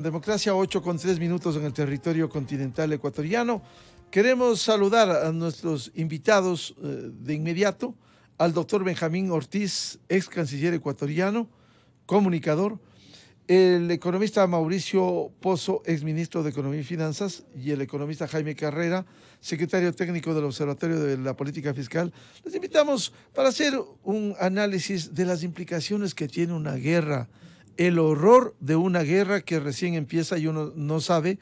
Democracia, 8:03 en el territorio continental ecuatoriano. Queremos saludar a nuestros invitados de inmediato, al doctor Benjamín Ortiz, ex canciller ecuatoriano, comunicador, el economista Mauricio Pozo, ex ministro de Economía y Finanzas, y el economista Jaime Carrera, secretario técnico del Observatorio de la Política Fiscal. Les invitamos para hacer un análisis de las implicaciones que tiene una guerra, el horror de una guerra que recién empieza y uno no sabe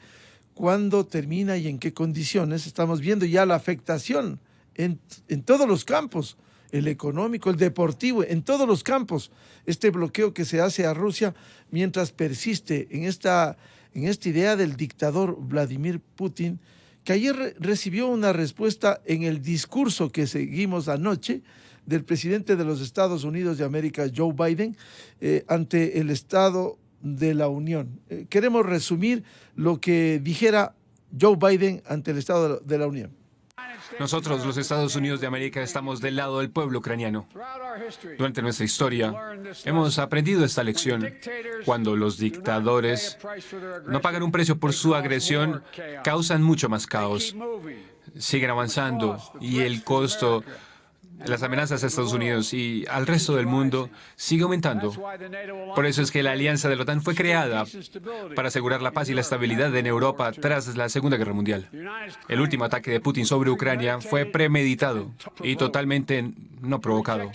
cuándo termina y en qué condiciones. Estamos viendo ya la afectación en todos los campos, el económico, el deportivo, en todos los campos. Este bloqueo que se hace a Rusia mientras persiste en esta idea del dictador Vladimir Putin, que ayer recibió una respuesta en el discurso que seguimos anoche del presidente de los Estados Unidos de América, Joe Biden, ante el Estado de la Unión. Queremos resumir lo que dijera Joe Biden ante el Estado de la Unión. Nosotros, los Estados Unidos de América, estamos del lado del pueblo ucraniano. Durante nuestra historia, hemos aprendido esta lección. Cuando los dictadores no pagan un precio por su agresión, causan mucho más caos. Siguen avanzando y el costo, las amenazas a Estados Unidos y al resto del mundo sigue aumentando. Por eso es que la alianza de la OTAN fue creada para asegurar la paz y la estabilidad en Europa tras la Segunda Guerra Mundial. El último ataque de Putin sobre Ucrania fue premeditado y totalmente no provocado.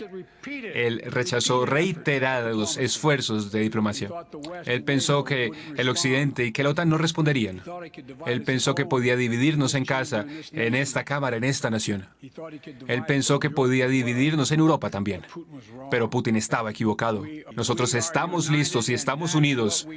Él rechazó reiterados esfuerzos de diplomacia. Él pensó que el Occidente y que la OTAN no responderían. Él pensó que podía dividirnos en casa, en esta Cámara, en esta nación. Él pensó que podía dividirnos en Europa también. Pero Putin estaba equivocado. Nosotros estamos listos y estamos unidos.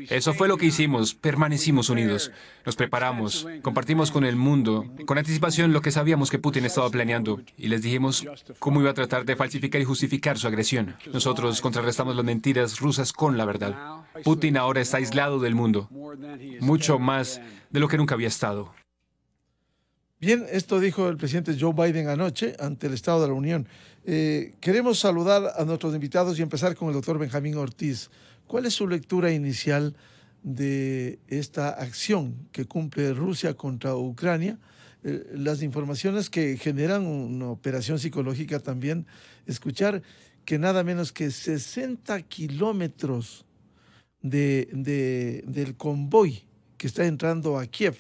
Eso fue lo que hicimos. Permanecimos unidos. Nos preparamos. Compartimos con el mundo, con anticipación, lo que sabíamos que Putin estaba planeando. Y les dijimos cómo iba a tratar de falsificar y justificar su agresión. Nosotros contrarrestamos las mentiras rusas con la verdad. Putin ahora está aislado del mundo. Mucho más de lo que nunca había estado. Bien, esto dijo el presidente Joe Biden anoche ante el Estado de la Unión. Queremos saludar a nuestros invitados y empezar con el doctor Benjamín Ortiz. ¿Cuál es su lectura inicial de esta acción que cumple Rusia contra Ucrania? Las informaciones que generan una operación psicológica también, escuchar que nada menos que 60 kilómetros del convoy que está entrando a Kiev,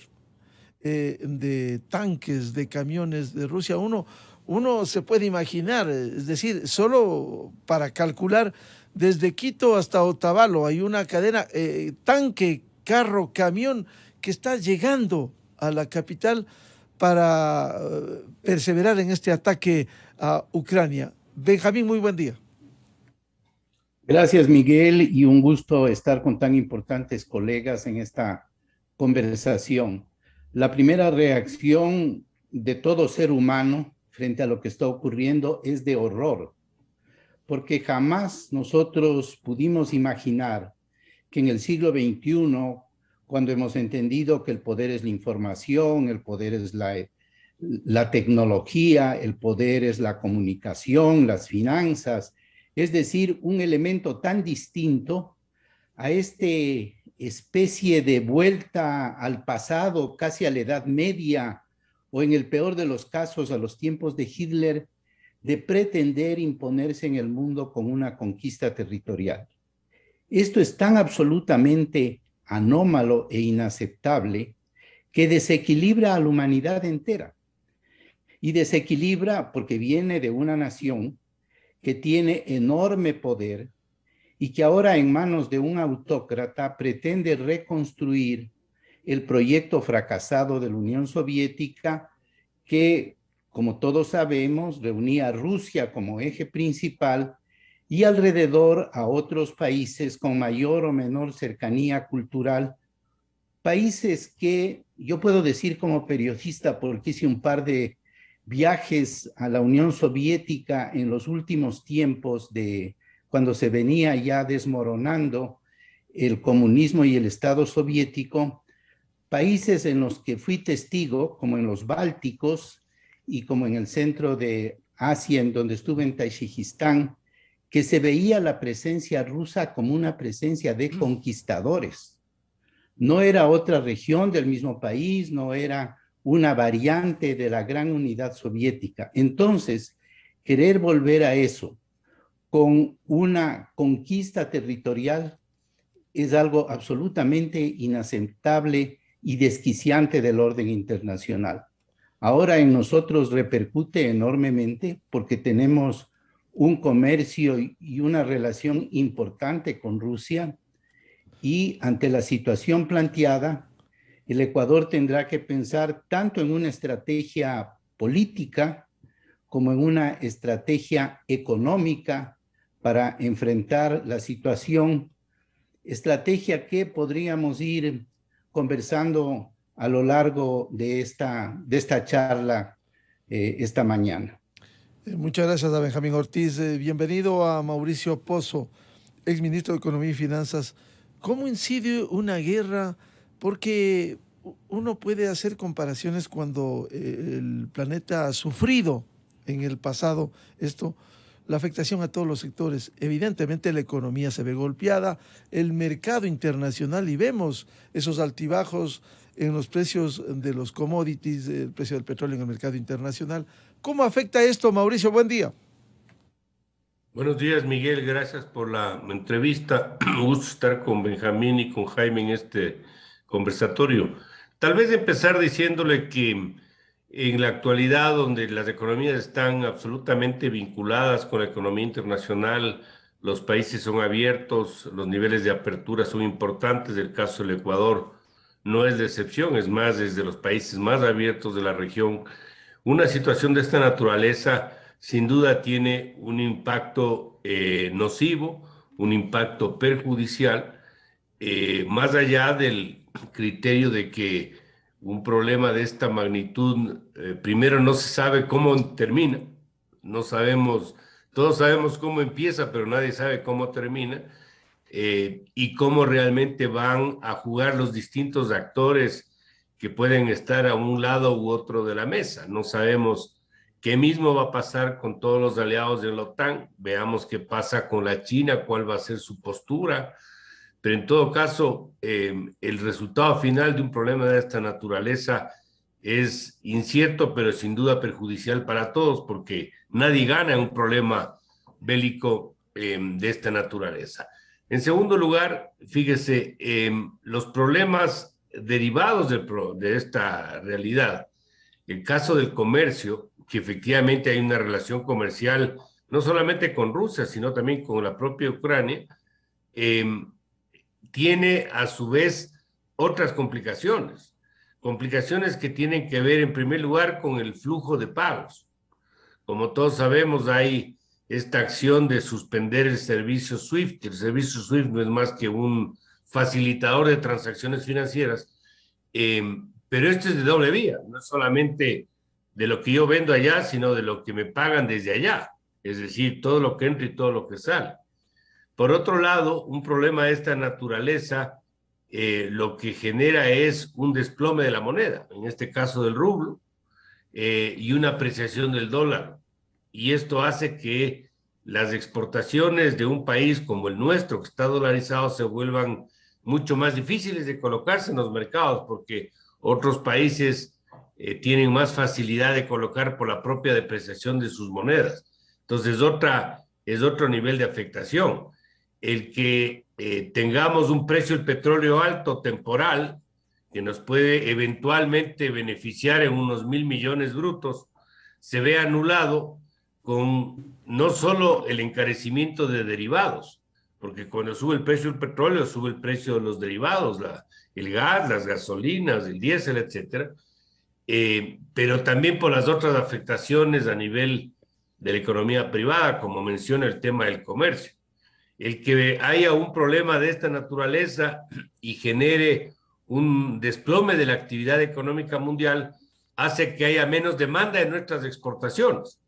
de tanques, de camiones de Rusia, uno se puede imaginar, es decir, solo para calcular, desde Quito hasta Otavalo hay una cadena, tanque, carro, camión, que está llegando a la capital para perseverar en este ataque a Ucrania. Benjamín, muy buen día. Gracias, Miguel, y un gusto estar con tan importantes colegas en esta conversación. La primera reacción de todo ser humano frente a lo que está ocurriendo es de horror, porque jamás nosotros pudimos imaginar que en el siglo XXI, cuando hemos entendido que el poder es la información, el poder es la tecnología, el poder es la comunicación, las finanzas, es decir, un elemento tan distinto a este especie de vuelta al pasado, casi a la Edad Media, o en el peor de los casos, a los tiempos de Hitler, de pretender imponerse en el mundo con una conquista territorial. Esto es tan absolutamente anómalo e inaceptable que desequilibra a la humanidad entera. Y desequilibra porque viene de una nación que tiene enorme poder y que ahora en manos de un autócrata pretende reconstruir el proyecto fracasado de la Unión Soviética que, como todos sabemos, reunía a Rusia como eje principal y alrededor a otros países con mayor o menor cercanía cultural, países que yo puedo decir como periodista, porque hice un par de viajes a la Unión Soviética en los últimos tiempos de cuando se venía ya desmoronando el comunismo y el Estado soviético, países en los que fui testigo, como en los Bálticos y como en el centro de Asia, en donde estuve en Tayikistán, que se veía la presencia rusa como una presencia de conquistadores. No era otra región del mismo país, no era una variante de la gran unidad soviética. Entonces, querer volver a eso con una conquista territorial es algo absolutamente inaceptable y desquiciante del orden internacional. Ahora en nosotros repercute enormemente porque tenemos un comercio y una relación importante con Rusia, y ante la situación planteada, el Ecuador tendrá que pensar tanto en una estrategia política como en una estrategia económica para enfrentar la situación, estrategia que podríamos ir conversando a lo largo de esta charla esta mañana. Muchas gracias a Benjamín Ortiz. Bienvenido a Mauricio Pozo, exministro de Economía y Finanzas. ¿Cómo incide una guerra? Porque uno puede hacer comparaciones cuando el planeta ha sufrido en el pasado esto, la afectación a todos los sectores. Evidentemente la economía se ve golpeada, el mercado internacional, y vemos esos altibajos en los precios de los commodities, el precio del petróleo en el mercado internacional. ¿Cómo afecta esto, Mauricio? Buen día. Buenos días, Miguel. Gracias por la entrevista. Un gusto estar con Benjamín y con Jaime en este conversatorio. Tal vez empezar diciéndole que en la actualidad, donde las economías están absolutamente vinculadas con la economía internacional, los países son abiertos, los niveles de apertura son importantes. El caso del Ecuador no es la excepción, es más, es de los países más abiertos de la región. Una situación de esta naturaleza sin duda tiene un impacto nocivo, un impacto perjudicial, más allá del criterio de que un problema de esta magnitud, primero no se sabe cómo termina, no sabemos, todos sabemos cómo empieza, pero nadie sabe cómo termina, y cómo realmente van a jugar los distintos actores que pueden estar a un lado u otro de la mesa. No sabemos qué mismo va a pasar con todos los aliados de la OTAN. Veamos qué pasa con la China, cuál va a ser su postura. Pero en todo caso, el resultado final de un problema de esta naturaleza es incierto, pero sin duda perjudicial para todos, porque nadie gana en un problema bélico de esta naturaleza. En segundo lugar, fíjese, los problemas derivados de esta realidad. El caso del comercio, que efectivamente hay una relación comercial no solamente con Rusia, sino también con la propia Ucrania, tiene a su vez otras complicaciones. Complicaciones que tienen que ver en primer lugar con el flujo de pagos. Como todos sabemos, hay esta acción de suspender el servicio SWIFT. El servicio SWIFT no es más que un facilitador de transacciones financieras, pero esto es de doble vía, no es solamente de lo que yo vendo allá, sino de lo que me pagan desde allá, es decir, todo lo que entra y todo lo que sale. Por otro lado, un problema de esta naturaleza lo que genera es un desplome de la moneda, en este caso del rublo, y una apreciación del dólar. Y esto hace que las exportaciones de un país como el nuestro, que está dolarizado, se vuelvan mucho más difíciles de colocarse en los mercados, porque otros países tienen más facilidad de colocar por la propia depreciación de sus monedas. Entonces, es otro nivel de afectación. El que tengamos un precio del petróleo alto, temporal, que nos puede eventualmente beneficiar en unos 1.000 millones brutos, se ve anulado con no solo el encarecimiento de derivados, porque cuando sube el precio del petróleo, sube el precio de los derivados, el gas, las gasolinas, el diésel, etcétera, pero también por las otras afectaciones a nivel de la economía privada, como menciona el tema del comercio. El que haya un problema de esta naturaleza y genere un desplome de la actividad económica mundial hace que haya menos demanda de nuestras exportaciones.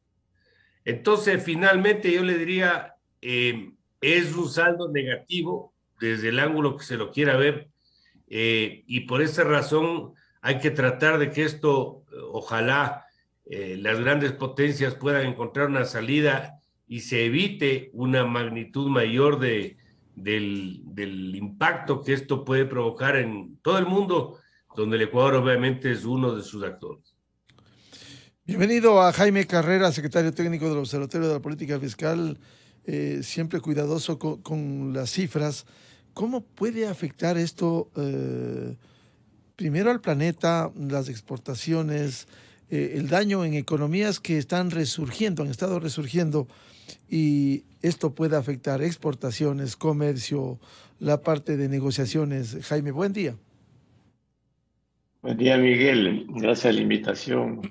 Entonces, finalmente yo le diría, es un saldo negativo desde el ángulo que se lo quiera ver, y por esa razón hay que tratar de que esto, ojalá las grandes potencias puedan encontrar una salida y se evite una magnitud mayor de del impacto que esto puede provocar en todo el mundo, donde el Ecuador obviamente es uno de sus actores. Bienvenido a Jaime Carrera, secretario técnico del Observatorio de la Política Fiscal, siempre cuidadoso con las cifras. ¿Cómo puede afectar esto primero al planeta, las exportaciones, el daño en economías que están resurgiendo, han estado resurgiendo, y esto puede afectar exportaciones, comercio, la parte de negociaciones? Jaime, buen día. Buen día, Miguel. Gracias a la invitación.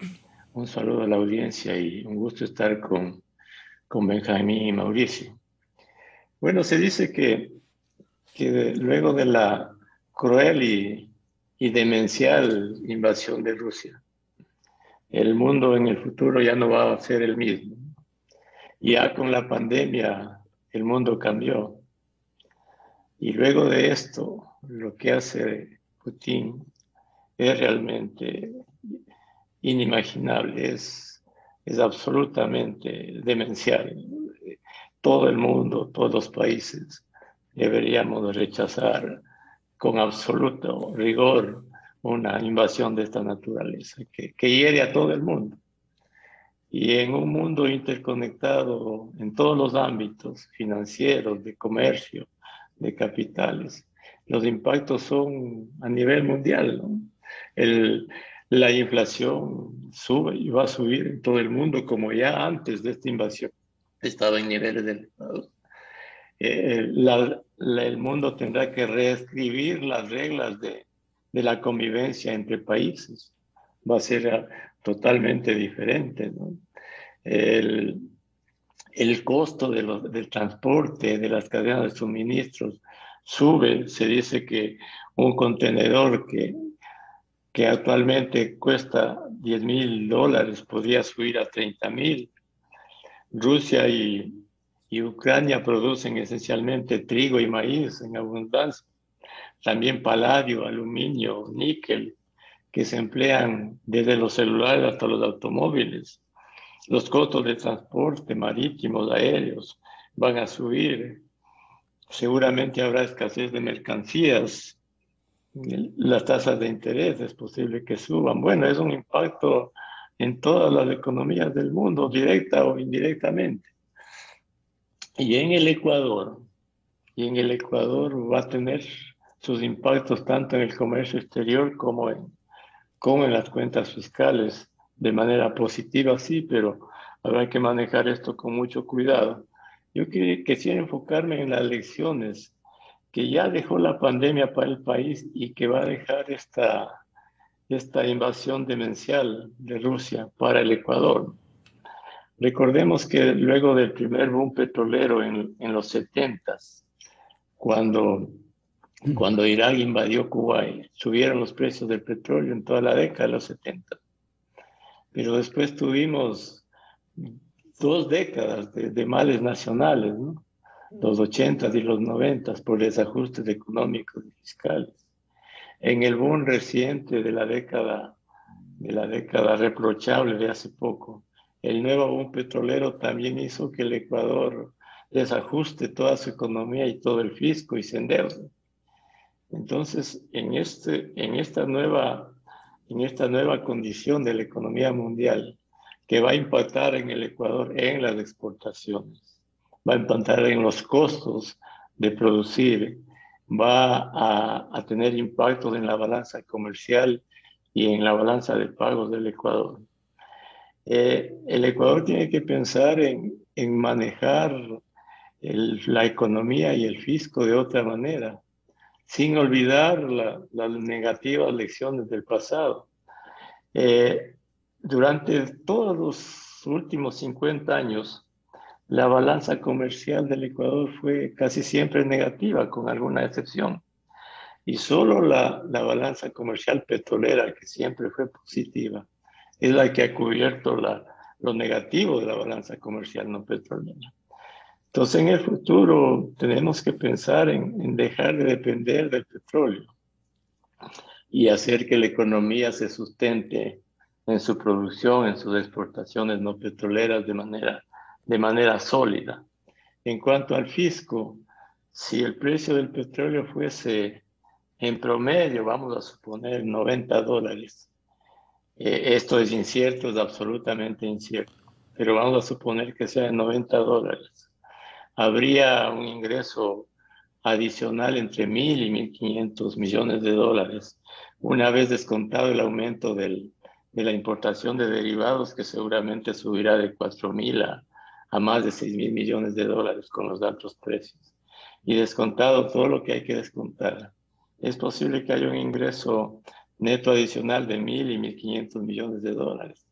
Un saludo a la audiencia y un gusto estar con Benjamín y Mauricio. Bueno, se dice que luego de la cruel y demencial invasión de Rusia, el mundo en el futuro ya no va a ser el mismo. Ya con la pandemia el mundo cambió. Y luego de esto, lo que hace Putin es realmente inimaginable, es absolutamente demencial. Todo el mundo, todos los países deberíamos rechazar con absoluto rigor una invasión de esta naturaleza que hiere a todo el mundo. Y en un mundo interconectado en todos los ámbitos financieros, de comercio, de capitales, los impactos son a nivel mundial, ¿no? La inflación sube y va a subir en todo el mundo, como ya antes de esta invasión estaba en niveles elevados. El mundo tendrá que reescribir las reglas de la convivencia entre países. Va a ser totalmente diferente, ¿no? El costo del transporte, de las cadenas de suministros sube. Se dice que un contenedor que actualmente cuesta $10,000 podría subir a 30,000. Rusia y Ucrania producen esencialmente trigo y maíz en abundancia. También paladio, aluminio, níquel, que se emplean desde los celulares hasta los automóviles. Los costos de transporte marítimos, aéreos, van a subir. Seguramente habrá escasez de mercancías. Las tasas de interés es posible que suban. Bueno, es un impacto en todas las economías del mundo, directa o indirectamente. Y en el Ecuador va a tener sus impactos tanto en el comercio exterior como en las cuentas fiscales, de manera positiva, sí, pero habrá que manejar esto con mucho cuidado. Yo quisiera enfocarme en las lecciones que ya dejó la pandemia para el país y que va a dejar esta invasión demencial de Rusia para el Ecuador. Recordemos que luego del primer boom petrolero en los 70s, cuando Irak invadió Kuwait, subieron los precios del petróleo en toda la década de los 70. Pero después tuvimos 2 décadas de males nacionales, ¿no? Los 80s y los 90s por desajustes económicos y fiscales. En el boom reciente de la década reprochable de hace poco, el nuevo boom petrolero también hizo que el Ecuador desajuste toda su economía y todo el fisco y se endeude. Entonces, en esta nueva condición de la economía mundial, que va a impactar en el Ecuador en las exportaciones, va a impactar en los costos de producir, va a tener impactos en la balanza comercial y en la balanza de pagos del Ecuador. El Ecuador tiene que pensar en manejar la economía y el fisco de otra manera, sin olvidar las negativas lecciones del pasado. Durante todos los últimos 50 años, la balanza comercial del Ecuador fue casi siempre negativa, con alguna excepción. Y solo la balanza comercial petrolera, que siempre fue positiva, es la que ha cubierto lo negativo de la balanza comercial no petrolera. Entonces, en el futuro tenemos que pensar en dejar de depender del petróleo y hacer que la economía se sustente en su producción, en sus exportaciones no petroleras de manera sólida. En cuanto al fisco, si el precio del petróleo fuese en promedio, vamos a suponer $90, esto es incierto, es absolutamente incierto, pero vamos a suponer que sea $90. Habría un ingreso adicional entre 1.000 y 1.500 millones de dólares, una vez descontado el aumento de la importación de derivados, que seguramente subirá de 4.000 a más de 6.000 millones de dólares con los altos precios. Y descontado todo lo que hay que descontar, es posible que haya un ingreso neto adicional de 1.000 y 1.500 millones de dólares.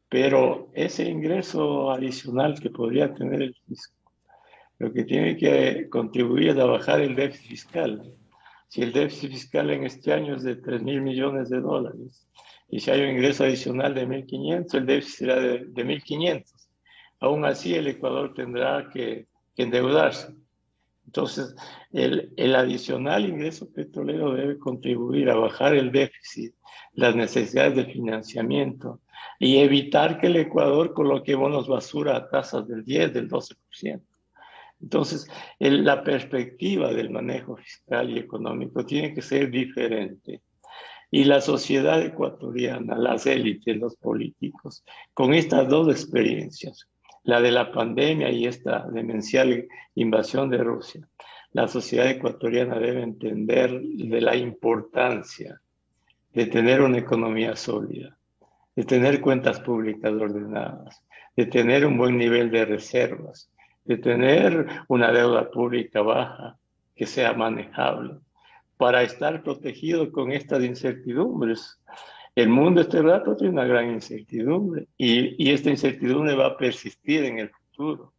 Pero ese ingreso adicional que podría tener el fisco, lo que tiene que contribuir es a bajar el déficit fiscal. Si el déficit fiscal en este año es de 3.000 millones de dólares y si hay un ingreso adicional de 1.500, el déficit será de 1.500. Aún así, el Ecuador tendrá que endeudarse. Entonces, el adicional ingreso petrolero debe contribuir a bajar el déficit, las necesidades de financiamiento y evitar que el Ecuador coloque bonos basura a tasas del 10, del 12%. Entonces, la perspectiva del manejo fiscal y económico tiene que ser diferente. Y la sociedad ecuatoriana, las élites, los políticos, con estas dos experiencias, la de la pandemia y esta demencial invasión de Rusia, la sociedad ecuatoriana debe entender de la importancia de tener una economía sólida, de tener cuentas públicas ordenadas, de tener un buen nivel de reservas, de tener una deuda pública baja que sea manejable, para estar protegido con estas incertidumbres. El mundo este rato tiene una gran incertidumbre y esta incertidumbre va a persistir en el futuro.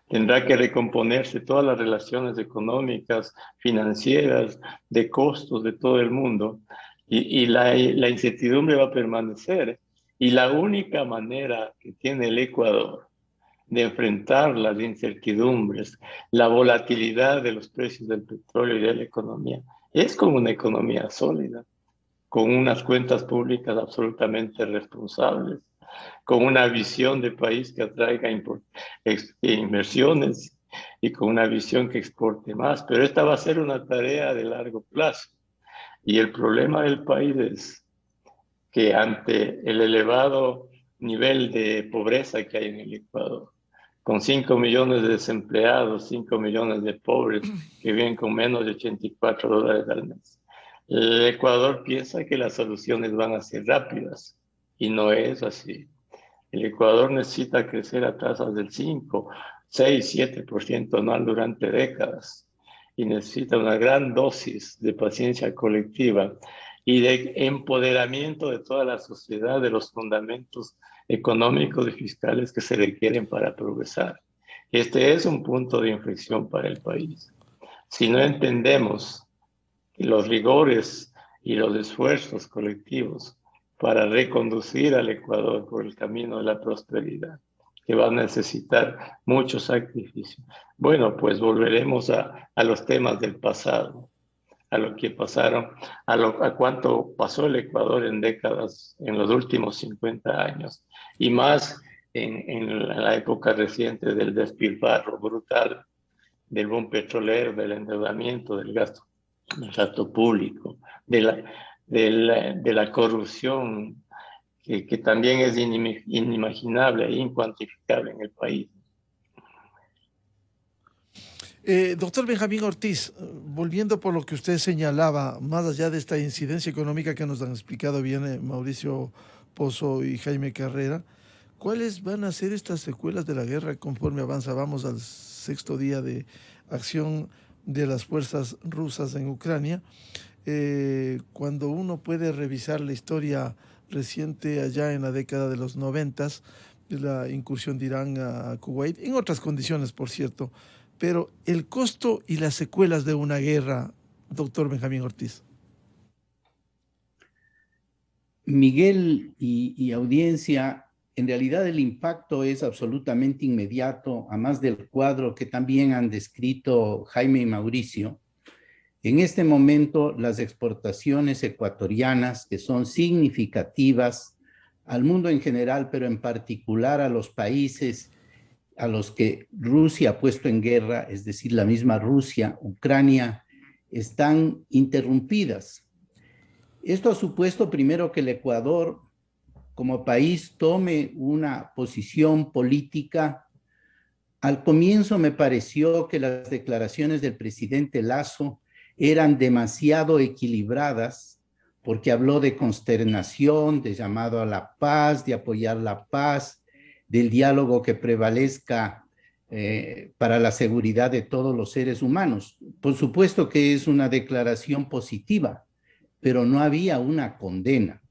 Tendrá que recomponerse todas las relaciones económicas, financieras, de costos de todo el mundo y la incertidumbre va a permanecer. Y la única manera que tiene el Ecuador de enfrentar las incertidumbres, la volatilidad de los precios del petróleo y de la economía, es con una economía sólida, con unas cuentas públicas absolutamente responsables, con una visión de país que atraiga inversiones y con una visión que exporte más. Pero esta va a ser una tarea de largo plazo. Y el problema del país es que ante el elevado nivel de pobreza que hay en el Ecuador, con 5 millones de desempleados, 5 millones de pobres que viven con menos de $84 al mes, el Ecuador piensa que las soluciones van a ser rápidas y no es así. El Ecuador necesita crecer a tasas del 5, 6, 7% anual durante décadas y necesita una gran dosis de paciencia colectiva y de empoderamiento de toda la sociedad de los fundamentos económicos y fiscales que se requieren para progresar. Este es un punto de inflexión para el país. Si no entendemos los rigores y los esfuerzos colectivos para reconducir al Ecuador por el camino de la prosperidad, que va a necesitar mucho sacrificio. Bueno, pues volveremos a los temas del pasado, a lo que pasaron, a cuánto pasó el Ecuador en décadas, en los últimos 50 años, y más en la época reciente del despilfarro brutal, del boom petrolero, del endeudamiento, del gasto público, de la corrupción, que también es inimaginable e incuantificable en el país. Doctor Benjamín Ortiz, volviendo por lo que usted señalaba, más allá de esta incidencia económica que nos han explicado bien Mauricio Pozo y Jaime Carrera, ¿cuáles van a ser estas secuelas de la guerra conforme avanza? Vamos al 6º día de acción de las fuerzas rusas en Ucrania. Cuando uno puede revisar la historia reciente allá en la década de los 90, la incursión de Irán a Kuwait, en otras condiciones, por cierto, pero el costo y las secuelas de una guerra, doctor Benjamín Ortiz. Miguel y audiencia, en realidad el impacto es absolutamente inmediato, a más del cuadro que también han descrito Jaime y Mauricio. En este momento, las exportaciones ecuatorianas, que son significativas al mundo en general, pero en particular a los países a los que Rusia ha puesto en guerra, es decir, la misma Rusia, Ucrania, están interrumpidas. Esto ha supuesto primero que el Ecuador, como país, tome una posición política. Al comienzo me pareció que las declaraciones del presidente Lasso eran demasiado equilibradas, porque habló de consternación, de llamado a la paz, de apoyar la paz, del diálogo que prevalezca para la seguridad de todos los seres humanos. Por supuesto que es una declaración positiva, pero no había una condena.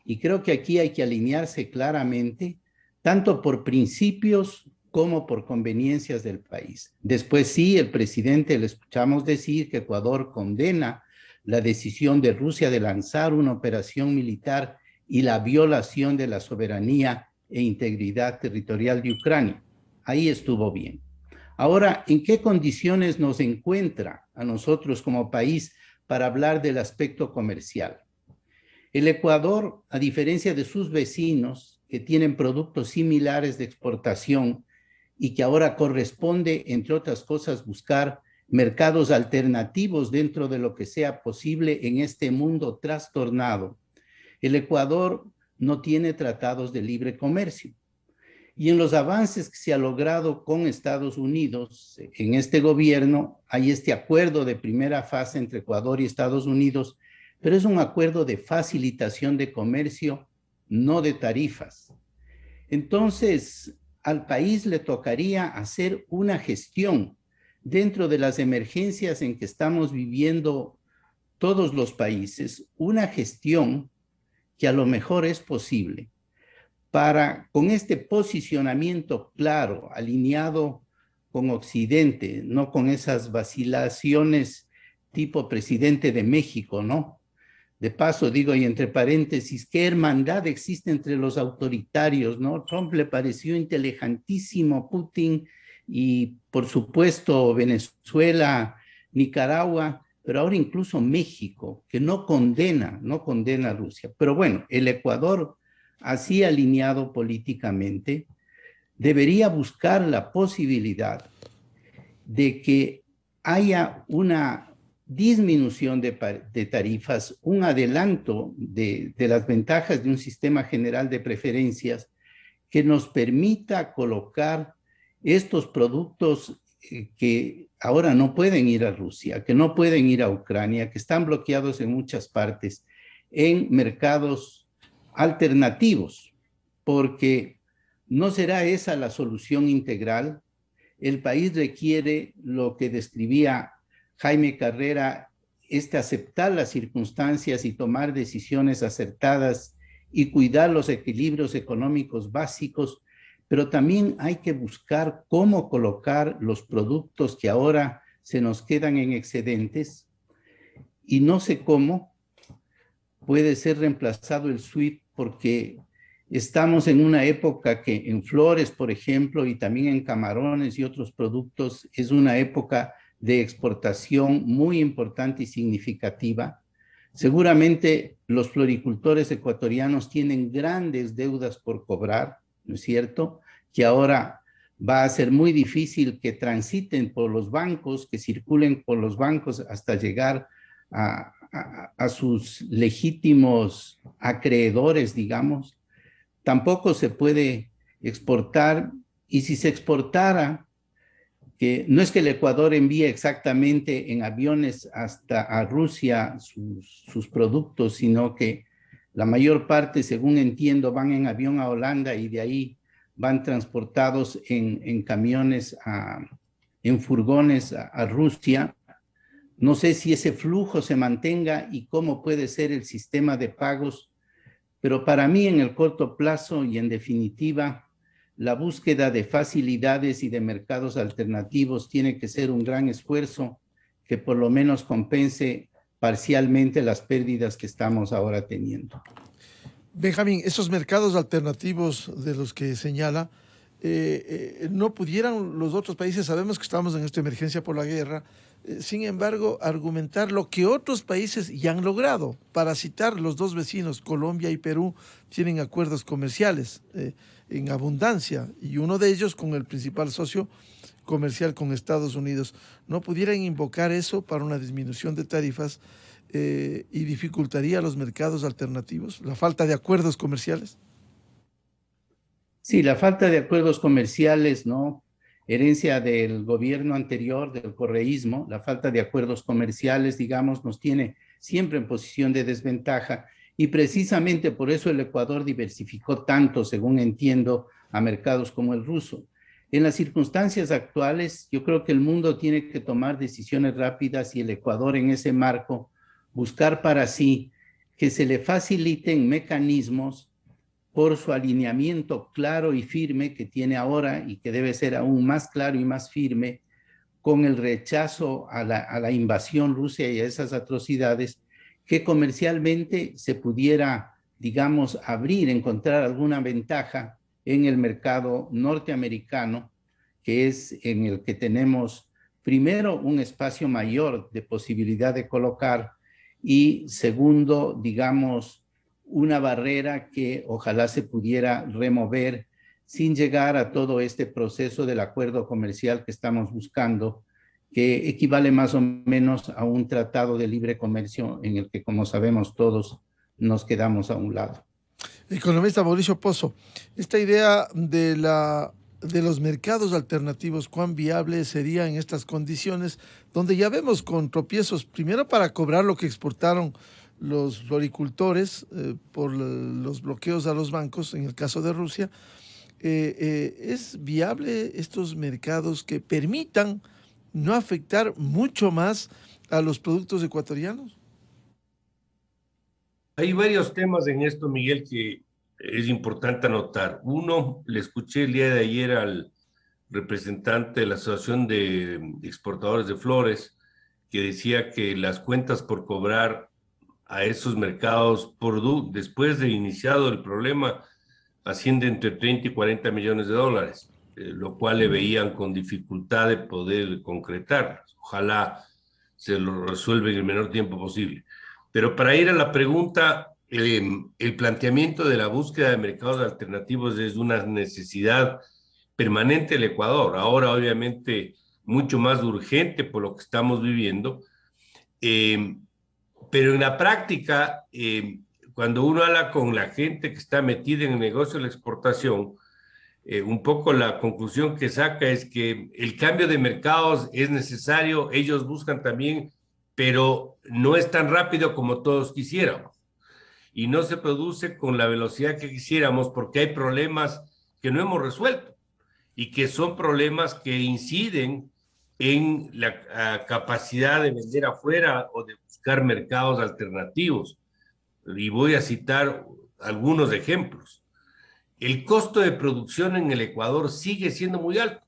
Y creo que aquí hay que alinearse claramente, tanto por principios como por conveniencias del país. Después sí, el presidente le escuchamos decir que Ecuador condena la decisión de Rusia de lanzar una operación militar y la violación de la soberanía e integridad territorial de Ucrania. Ahí estuvo bien. Ahora, ¿en qué condiciones nos encuentra a nosotros como país para hablar del aspecto comercial? El Ecuador, a diferencia de sus vecinos, que tienen productos similares de exportación y que ahora corresponde, entre otras cosas, buscar mercados alternativos dentro de lo que sea posible en este mundo trastornado. El Ecuador no tiene tratados de libre comercio. Y en los avances que se ha logrado con Estados Unidos, en este gobierno, hay este acuerdo de primera fase entre Ecuador y Estados Unidos, pero es un acuerdo de facilitación de comercio, no de tarifas. Entonces, al país le tocaría hacer una gestión dentro de las emergencias en que estamos viviendo todos los países, una gestión que a lo mejor es posible para, con este posicionamiento claro, alineado con Occidente, no con esas vacilaciones tipo presidente de México, ¿no? De paso, digo, y entre paréntesis, ¿qué hermandad existe entre los autoritarios, no? Trump le pareció inteligentísimo, Putin, y por supuesto Venezuela, Nicaragua, pero ahora incluso México, que no condena a Rusia. Pero bueno, el Ecuador, así alineado políticamente, debería buscar la posibilidad de que haya una disminución de tarifas, un adelanto de las ventajas de un sistema general de preferencias que nos permita colocar estos productos que ahora no pueden ir a Rusia, que no pueden ir a Ucrania, que están bloqueados en muchas partes, en mercados alternativos, porque no será esa la solución integral. El país requiere lo que describía Jaime Carrera, aceptar las circunstancias y tomar decisiones acertadas y cuidar los equilibrios económicos básicos, pero también hay que buscar cómo colocar los productos que ahora se nos quedan en excedentes, y no sé cómo puede ser reemplazado el SWIFT, porque estamos en una época que en flores, por ejemplo, y también en camarones y otros productos, es una época de exportación muy importante y significativa. Seguramente los floricultores ecuatorianos tienen grandes deudas por cobrar, ¿no es cierto? Que ahora va a ser muy difícil que transiten por los bancos, que circulen por los bancos hasta llegar a sus legítimos acreedores, digamos. Tampoco se puede exportar, y si se exportara, que no es que el Ecuador envíe exactamente en aviones hasta a Rusia sus productos, sino que la mayor parte, según entiendo, van en avión a Holanda y de ahí van transportados en camiones, en furgones a Rusia. No sé si ese flujo se mantenga y cómo puede ser el sistema de pagos, pero para mí en el corto plazo y en definitiva, la búsqueda de facilidades y de mercados alternativos tiene que ser un gran esfuerzo que por lo menos compense parcialmente las pérdidas que estamos ahora teniendo. Benjamín, esos mercados alternativos de los que señala no pudieran los otros países, sabemos que estamos en esta emergencia por la guerra, sin embargo, argumentar lo que otros países ya han logrado. Para citar, los dos vecinos, Colombia y Perú, tienen acuerdos comerciales en abundancia, y uno de ellos con el principal socio comercial con Estados Unidos. ¿No pudieran invocar eso para una disminución de tarifas y dificultaría los mercados alternativos, la falta de acuerdos comerciales? Sí, la falta de acuerdos comerciales, ¿no? Herencia del gobierno anterior, del correísmo, la falta de acuerdos comerciales, digamos, nos tiene siempre en posición de desventaja, y precisamente por eso el Ecuador diversificó tanto, según entiendo, a mercados como el ruso. En las circunstancias actuales, yo creo que el mundo tiene que tomar decisiones rápidas, y el Ecuador en ese marco buscar para sí que se le faciliten mecanismos por su alineamiento claro y firme que tiene ahora, y que debe ser aún más claro y más firme, con el rechazo a la invasión rusa y a esas atrocidades, que comercialmente se pudiera, digamos, abrir, encontrar alguna ventaja en el mercado norteamericano, que es en el que tenemos, primero, un espacio mayor de posibilidad de colocar, y segundo, digamos, una barrera que ojalá se pudiera remover sin llegar a todo este proceso del acuerdo comercial que estamos buscando, que equivale más o menos a un tratado de libre comercio en el que, como sabemos todos, nos quedamos a un lado. Economista Mauricio Pozo, esta idea de los mercados alternativos, ¿cuán viable sería en estas condiciones donde ya vemos con tropiezos, primero para cobrar lo que exportaron los floricultores por los bloqueos a los bancos, en el caso de Rusia? ¿Es viable estos mercados que permitan no afectar mucho más a los productos ecuatorianos? Hay varios temas en esto, Miguel, que es importante anotar. Uno, le escuché el día de ayer al representante de la Asociación de Exportadores de Flores, que decía que las cuentas por cobrar a esos mercados después de iniciado el problema asciende entre 30 y 40 millones de dólares, lo cual le veían con dificultad de poder concretar. Ojalá se lo resuelva en el menor tiempo posible. Pero para ir a la pregunta, el planteamiento de la búsqueda de mercados alternativos es una necesidad permanente del Ecuador, ahora obviamente mucho más urgente por lo que estamos viviendo, pero en la práctica, cuando uno habla con la gente que está metida en el negocio de la exportación, un poco la conclusión que saca es que el cambio de mercados es necesario, ellos buscan también, pero no es tan rápido como todos quisiéramos. Y no se produce con la velocidad que quisiéramos porque hay problemas que no hemos resuelto y que son problemas que inciden en la capacidad de vender afuera o de buscar mercados alternativos. Y voy a citar algunos ejemplos. El costo de producción en el Ecuador sigue siendo muy alto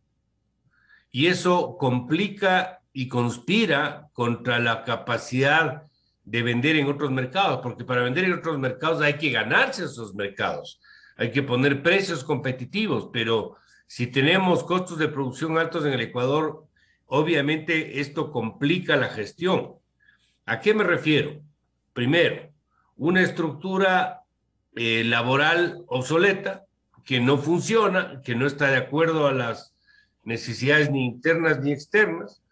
y eso complica y conspira contra la capacidad de vender en otros mercados, porque para vender en otros mercados hay que ganarse esos mercados, hay que poner precios competitivos, pero si tenemos costos de producción altos en el Ecuador, obviamente esto complica la gestión. ¿A qué me refiero? Primero, una estructura laboral obsoleta, que no funciona, que no está de acuerdo a las necesidades ni internas ni externas,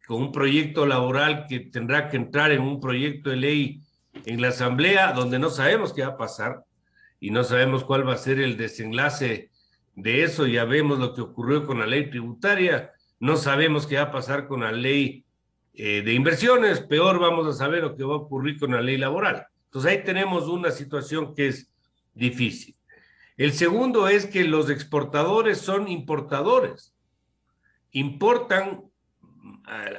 con un proyecto laboral que tendrá que entrar en un proyecto de ley en la Asamblea, donde no sabemos qué va a pasar y no sabemos cuál va a ser el desenlace de eso. Ya vemos lo que ocurrió con la ley tributaria, no sabemos qué va a pasar con la ley de inversiones, peor vamos a saber lo que va a ocurrir con la ley laboral. Entonces ahí tenemos una situación que es difícil. El segundo es que los exportadores son importadores, importan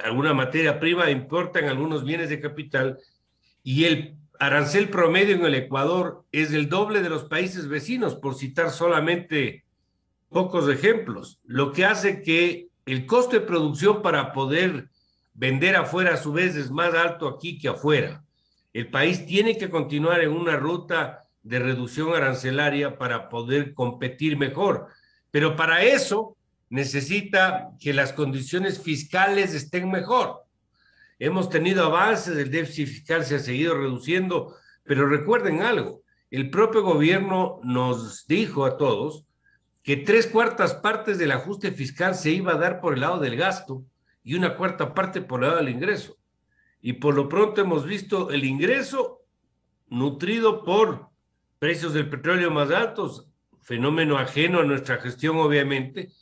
alguna materia prima, importan algunos bienes de capital, y el arancel promedio en el Ecuador es el doble de los países vecinos, por citar solamente pocos ejemplos, lo que hace que el costo de producción para poder vender afuera a su vez es más alto aquí que afuera. El país tiene que continuar en una ruta de reducción arancelaria para poder competir mejor. Pero para eso necesita que las condiciones fiscales estén mejor. Hemos tenido avances, el déficit fiscal se ha seguido reduciendo, pero recuerden algo, el propio gobierno nos dijo a todos que 3/4 partes del ajuste fiscal se iba a dar por el lado del gasto y 1/4 parte por el lado del ingreso. Y por lo pronto hemos visto el ingreso nutrido por precios del petróleo más altos, fenómeno ajeno a nuestra gestión obviamente,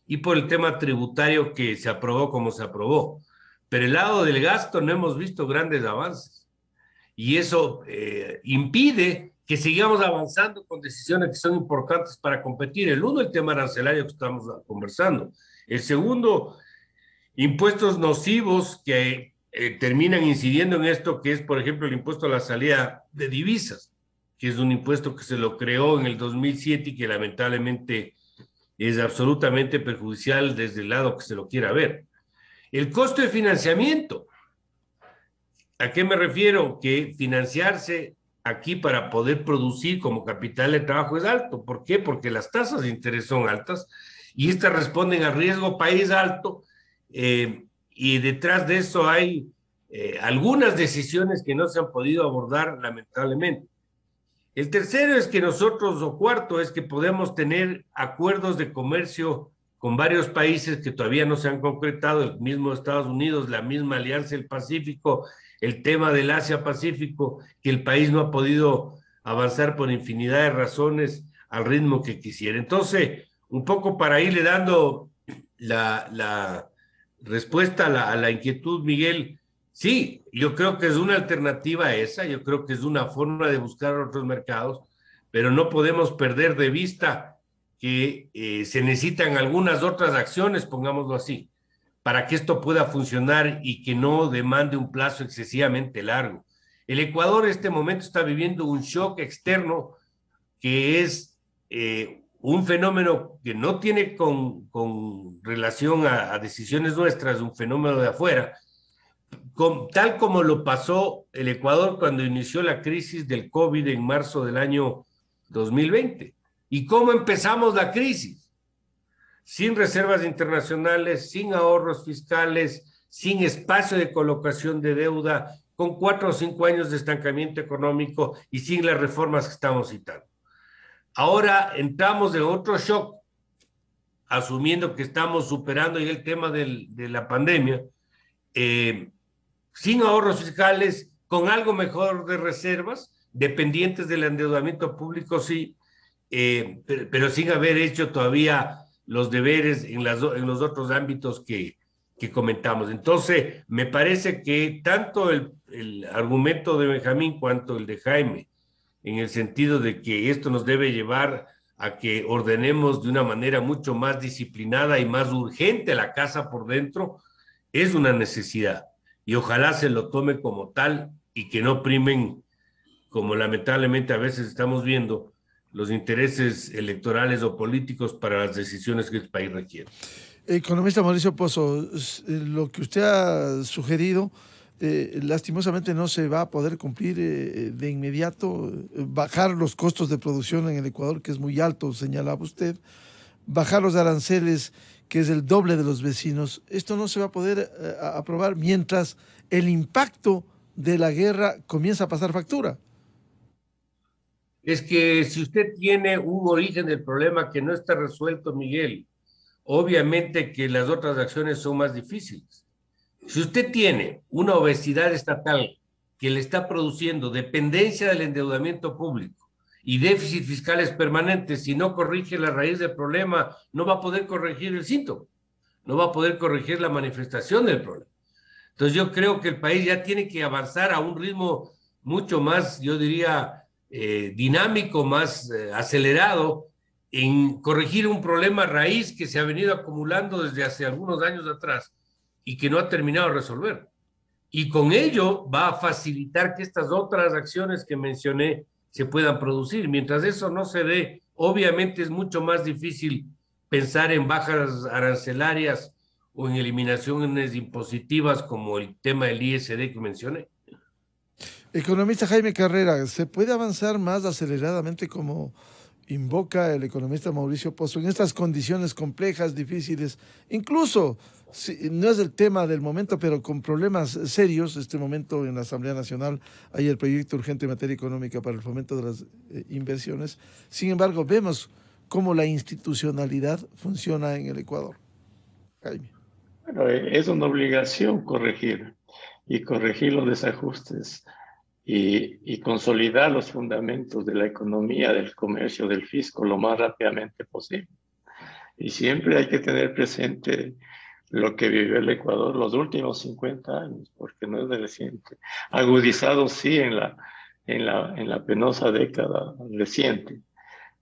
y por el tema tributario que se aprobó como se aprobó. Pero el lado del gasto no hemos visto grandes avances. Y eso impide que sigamos avanzando con decisiones que son importantes para competir. El uno, el tema arancelario que estamos conversando. El segundo, impuestos nocivos que terminan incidiendo en esto, que es, por ejemplo, el impuesto a la salida de divisas, que es un impuesto que se lo creó en el 2007 y que lamentablemente es absolutamente perjudicial desde el lado que se lo quiera ver. El costo de financiamiento. ¿A qué me refiero? Que financiarse aquí para poder producir como capital de trabajo es alto. ¿Por qué? Porque las tasas de interés son altas y estas responden al riesgo país alto, y detrás de eso hay algunas decisiones que no se han podido abordar lamentablemente. El tercero es que nosotros, o cuarto, es que podemos tener acuerdos de comercio con varios países que todavía no se han concretado, el mismo Estados Unidos, la misma Alianza del Pacífico, el tema del Asia-Pacífico, que el país no ha podido avanzar por infinidad de razones al ritmo que quisiera. Entonces, un poco para irle dando la respuesta a la inquietud, Miguel, sí, yo creo que es una alternativa a esa, yo creo que es una forma de buscar otros mercados, pero no podemos perder de vista que se necesitan algunas otras acciones, pongámoslo así, para que esto pueda funcionar y que no demande un plazo excesivamente largo. El Ecuador en este momento está viviendo un shock externo que es un fenómeno que no tiene con relación a decisiones nuestras, un fenómeno de afuera, tal como lo pasó el Ecuador cuando inició la crisis del COVID en marzo del año 2020. ¿Y cómo empezamos la crisis? Sin reservas internacionales, sin ahorros fiscales, sin espacio de colocación de deuda, con 4 o 5 años de estancamiento económico y sin las reformas que estamos citando. Ahora entramos en otro shock, asumiendo que estamos superando ya el tema de la pandemia, sin ahorros fiscales, con algo mejor de reservas, dependientes del endeudamiento público, sí, pero sin haber hecho todavía los deberes en los otros ámbitos que comentamos. Entonces, me parece que tanto el argumento de Benjamín cuanto el de Jaime, en el sentido de que esto nos debe llevar a que ordenemos de una manera mucho más disciplinada y más urgente la casa por dentro, es una necesidad. Y ojalá se lo tome como tal y que no primen, como lamentablemente a veces estamos viendo, los intereses electorales o políticos para las decisiones que el país requiere. Economista Mauricio Pozo, lo que usted ha sugerido lastimosamente no se va a poder cumplir de inmediato. Bajar los costos de producción en el Ecuador, que es muy alto, señalaba usted, bajar los aranceles, que es el doble de los vecinos. Esto no se va a poder aprobar mientras el impacto de la guerra comienza a pasar factura. Es que si usted tiene un origen del problema que no está resuelto, Miguel, obviamente que las otras acciones son más difíciles. Si usted tiene una obesidad estatal que le está produciendo dependencia del endeudamiento público y déficit fiscales permanentes, si no corrige la raíz del problema, no va a poder corregir el síntoma, no va a poder corregir la manifestación del problema. Entonces yo creo que el país ya tiene que avanzar a un ritmo mucho más, yo diría, dinámico, más acelerado, en corregir un problema raíz que se ha venido acumulando desde hace algunos años atrás y que no ha terminado de resolver. Y con ello va a facilitar que estas otras acciones que mencioné se puedan producir. Mientras eso no se dé, obviamente es mucho más difícil pensar en bajas arancelarias o en eliminaciones impositivas como el tema del ISD que mencioné. Economista Jaime Carrera, ¿se puede avanzar más aceleradamente como invoca el economista Mauricio Pozo en estas condiciones complejas, difíciles, incluso si no es el tema del momento, pero con problemas serios, este momento en la Asamblea Nacional hay el proyecto urgente en materia económica para el fomento de las inversiones. Sin embargo, vemos cómo la institucionalidad funciona en el Ecuador. Jaime. Bueno, es una obligación corregir y corregir los desajustes y consolidar los fundamentos de la economía, del comercio, del fisco lo más rápidamente posible. Y siempre hay que tener presente lo que vivió el Ecuador los últimos 50 años, porque no es de reciente. Agudizado sí en la penosa década reciente,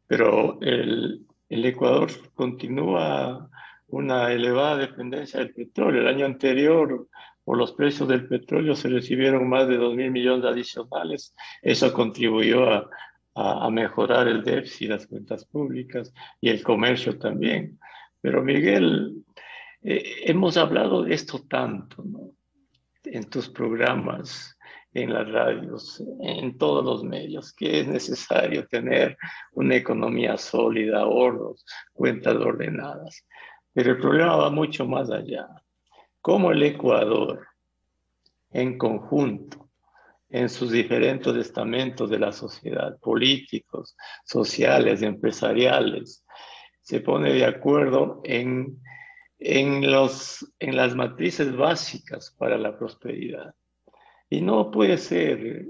pero el Ecuador continúa una elevada dependencia del petróleo. El año anterior, por los precios del petróleo, se recibieron más de 2.000 millones adicionales. Eso contribuyó a mejorar el déficit, las cuentas públicas y el comercio también. Pero Miguel, hemos hablado de esto tanto, ¿no? En tus programas, en las radios, en todos los medios, que es necesario tener una economía sólida, ahorros, cuentas ordenadas. Pero el problema va mucho más allá. Cómo el Ecuador, en conjunto, en sus diferentes estamentos de la sociedad, políticos, sociales, empresariales, se pone de acuerdo en las matrices básicas para la prosperidad. Y no puede ser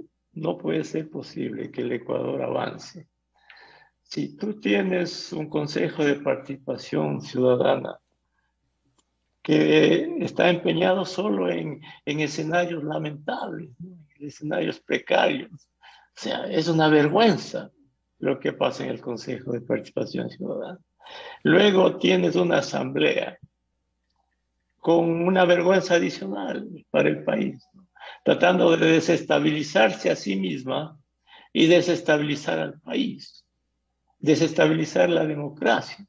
posible que el Ecuador avance. Si tú tienes un consejo de participación ciudadana que está empeñado solo en escenarios lamentables, ¿no? Escenarios precarios, o sea, es una vergüenza lo que pasa en el Consejo de Participación Ciudadana. Luego tienes una asamblea con una vergüenza adicional para el país, ¿no? Tratando de desestabilizarse a sí misma y desestabilizar al país, desestabilizar la democracia.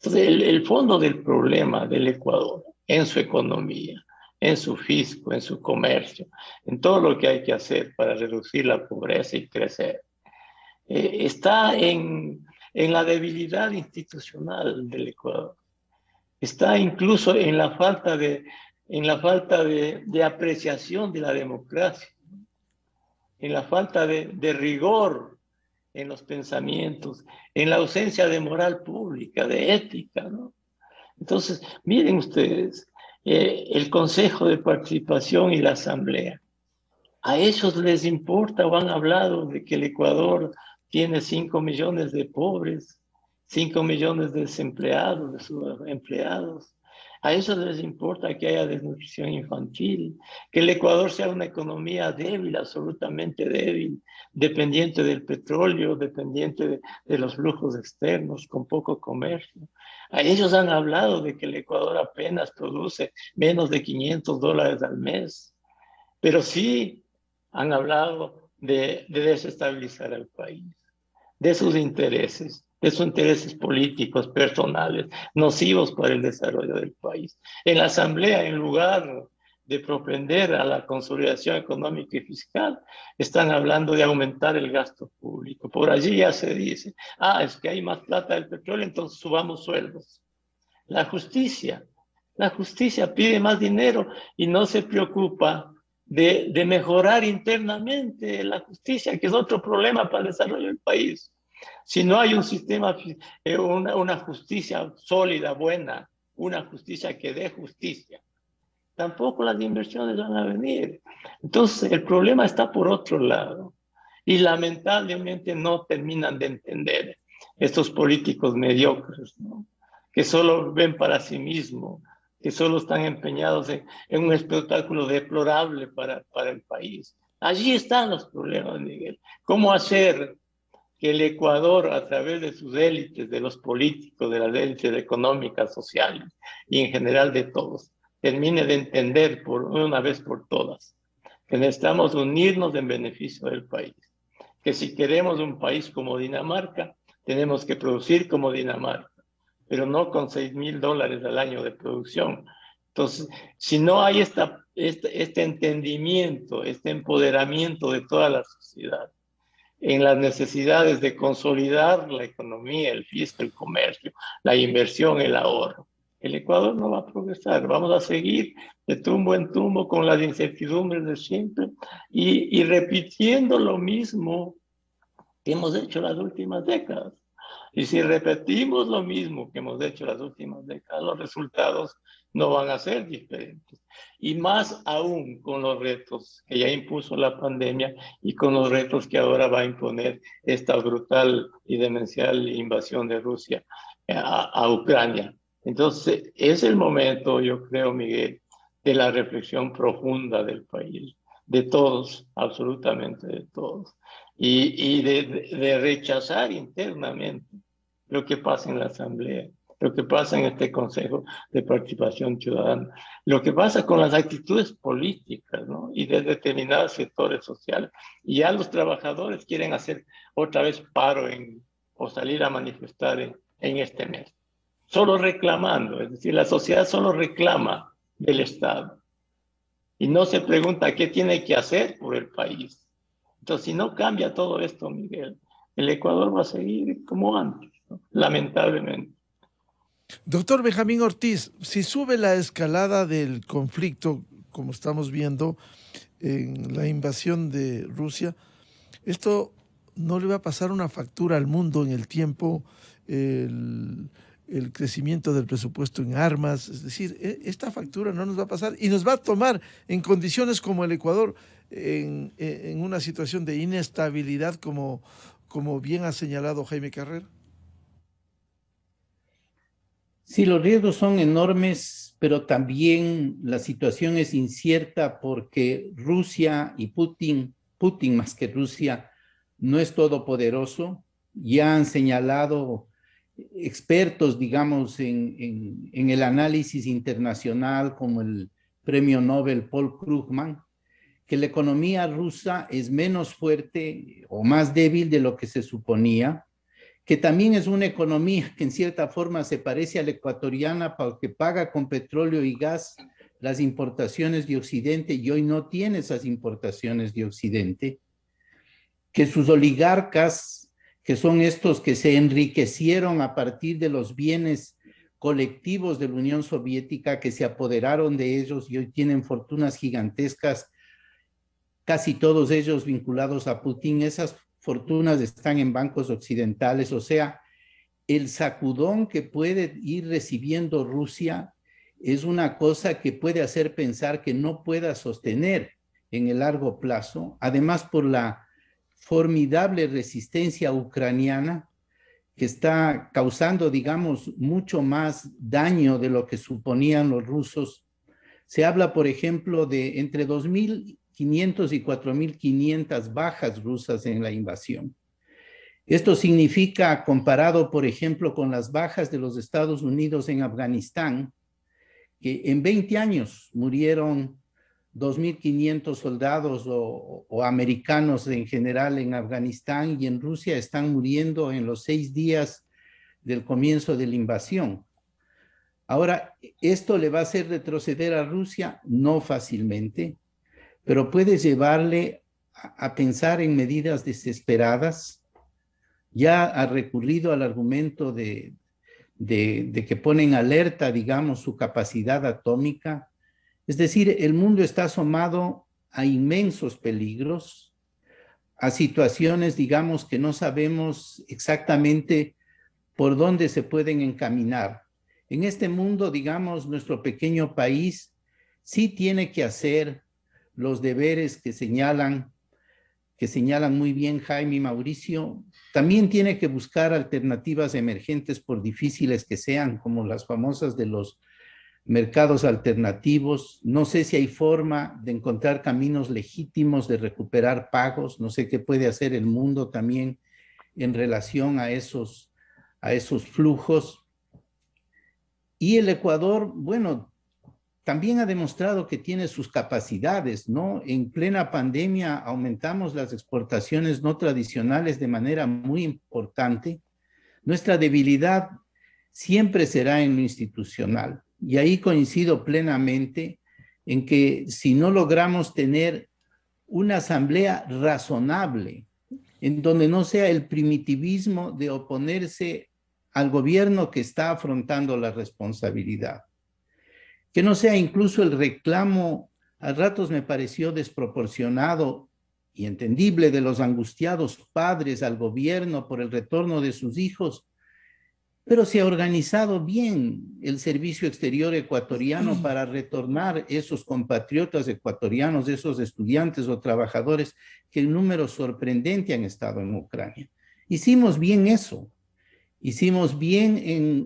Entonces, el fondo del problema del Ecuador, en su economía, en su fisco, en su comercio, en todo lo que hay que hacer para reducir la pobreza y crecer, está en la debilidad institucional del Ecuador. Está incluso en la falta de apreciación de la democracia, en la falta de rigor en los pensamientos, en la ausencia de moral pública, de ética, ¿no? Entonces, miren ustedes, el Consejo de Participación y la Asamblea, ¿a ellos les importa o han hablado de que el Ecuador tiene 5 millones de pobres, 5 millones de desempleados, de subempleados? A ellos les importa que haya desnutrición infantil, que el Ecuador sea una economía débil, absolutamente débil, dependiente del petróleo, dependiente de los flujos externos, con poco comercio. A ellos han hablado de que el Ecuador apenas produce menos de $500 al mes, pero sí han hablado de desestabilizar al país, de sus intereses políticos, personales, nocivos para el desarrollo del país. En la Asamblea, en lugar de propender a la consolidación económica y fiscal, están hablando de aumentar el gasto público. Por allí ya se dice, es que hay más plata del petróleo, entonces subamos sueldos. La justicia pide más dinero y no se preocupa de mejorar internamente la justicia, que es otro problema para el desarrollo del país. Si no hay un sistema, una justicia sólida, buena, una justicia que dé justicia, tampoco las inversiones van a venir. Entonces, el problema está por otro lado. Y lamentablemente no terminan de entender estos políticos mediocres, ¿no? Que solo ven para sí mismos, que solo están empeñados en un espectáculo deplorable para el país. Allí están los problemas, Miguel. ¿Cómo hacer que el Ecuador, a través de sus élites, de los políticos, de las élites económicas, sociales y en general de todos, termine de entender por una vez por todas que necesitamos unirnos en beneficio del país? Que si queremos un país como Dinamarca, tenemos que producir como Dinamarca, pero no con $6,000 al año de producción. Entonces, si no hay este entendimiento, este empoderamiento de toda la sociedad, en las necesidades de consolidar la economía, el fisco, el comercio, la inversión, el ahorro. El Ecuador no va a progresar, vamos a seguir de tumbo en tumbo con las incertidumbres de siempre y repitiendo lo mismo que hemos hecho las últimas décadas. Y si repetimos lo mismo que hemos hecho las últimas décadas, los resultados no van a ser diferentes. Y más aún con los retos que ya impuso la pandemia y con los retos que ahora va a imponer esta brutal y demencial invasión de Rusia a Ucrania. Entonces, es el momento, yo creo, Miguel, de la reflexión profunda del país, de todos, absolutamente de todos, y de rechazar internamente lo que pasa en la Asamblea, lo que pasa en este Consejo de Participación Ciudadana, lo que pasa con las actitudes políticas, ¿no? Y de determinados sectores sociales. Y ya los trabajadores quieren hacer otra vez paro o salir a manifestar en este mes. Solo reclamando, es decir, la sociedad solo reclama del Estado y no se pregunta qué tiene que hacer por el país. Entonces, si no cambia todo esto, Miguel, el Ecuador va a seguir como antes, ¿no? Lamentablemente. Doctor Benjamín Ortiz, si sube la escalada del conflicto, como estamos viendo en la invasión de Rusia, esto no le va a pasar una factura al mundo en el tiempo, el crecimiento del presupuesto en armas, es decir, esta factura no nos va a pasar y nos va a tomar en condiciones como el Ecuador, en una situación de inestabilidad como bien ha señalado Jaime Carrera. Sí, los riesgos son enormes, pero también la situación es incierta porque Rusia y Putin más que Rusia, no es todopoderoso. Ya han señalado expertos, digamos, en el análisis internacional, como el premio Nobel Paul Krugman, que la economía rusa es menos fuerte o más débil de lo que se suponía, que también es una economía que en cierta forma se parece a la ecuatoriana porque paga con petróleo y gas las importaciones de Occidente y hoy no tiene esas importaciones de Occidente, que sus oligarcas, que son estos que se enriquecieron a partir de los bienes colectivos de la Unión Soviética, que se apoderaron de ellos y hoy tienen fortunas gigantescas, casi todos ellos vinculados a Putin, esas fortunas están en bancos occidentales, o sea, el sacudón que puede ir recibiendo Rusia es una cosa que puede hacer pensar que no pueda sostener en el largo plazo, además por la formidable resistencia ucraniana que está causando, digamos, mucho más daño de lo que suponían los rusos. Se habla, por ejemplo, de entre 2.500 y 4.500 bajas rusas en la invasión. Esto significa, comparado, por ejemplo, con las bajas de los Estados Unidos en Afganistán, que en 20 años murieron 2.500 soldados o americanos en general en Afganistán, y en Rusia están muriendo en los 6 días del comienzo de la invasión. Ahora, ¿esto le va a hacer retroceder a Rusia? No fácilmente, pero puede llevarle a pensar en medidas desesperadas. Ya ha recurrido al argumento de que ponen alerta, digamos, su capacidad atómica. Es decir, el mundo está asomado a inmensos peligros, a situaciones, digamos, que no sabemos exactamente por dónde se pueden encaminar. En este mundo, digamos, nuestro pequeño país sí tiene que hacer los deberes que señalan muy bien Jaime y Mauricio. También tiene que buscar alternativas emergentes, por difíciles que sean, como las famosas de los mercados alternativos. No sé si hay forma de encontrar caminos legítimos de recuperar pagos. No sé qué puede hacer el mundo también en relación a esos flujos. Y el Ecuador, bueno, también ha demostrado que tiene sus capacidades, ¿no? En plena pandemia aumentamos las exportaciones no tradicionales de manera muy importante. Nuestra debilidad siempre será en lo institucional. Y ahí coincido plenamente en que si no logramos tener una asamblea razonable en donde no sea el primitivismo de oponerse al gobierno que está afrontando la responsabilidad. Que no sea incluso el reclamo, a ratos me pareció desproporcionado y entendible, de los angustiados padres al gobierno por el retorno de sus hijos, pero se ha organizado bien el servicio exterior ecuatoriano para retornar esos compatriotas ecuatorianos, esos estudiantes o trabajadores que en número sorprendente han estado en Ucrania. Hicimos bien eso. Hicimos bien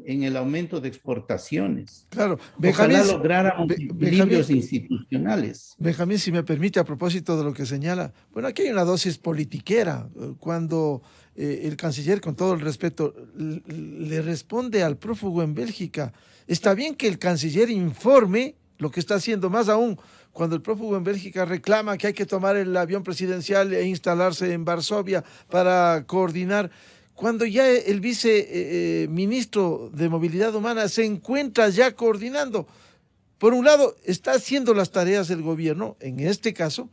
en el aumento de exportaciones. Claro, Ojalá lográramos equilibrios institucionales. Benjamín, si me permite, a propósito de lo que señala, bueno, aquí hay una dosis politiquera. Cuando el canciller, con todo el respeto, le responde al prófugo en Bélgica, está bien que el canciller informe lo que está haciendo, más aún cuando el prófugo en Bélgica reclama que hay que tomar el avión presidencial e instalarse en Varsovia para coordinar. Cuando ya el viceministro de Movilidad Humana se encuentra ya coordinando, por un lado está haciendo las tareas del gobierno, en este caso,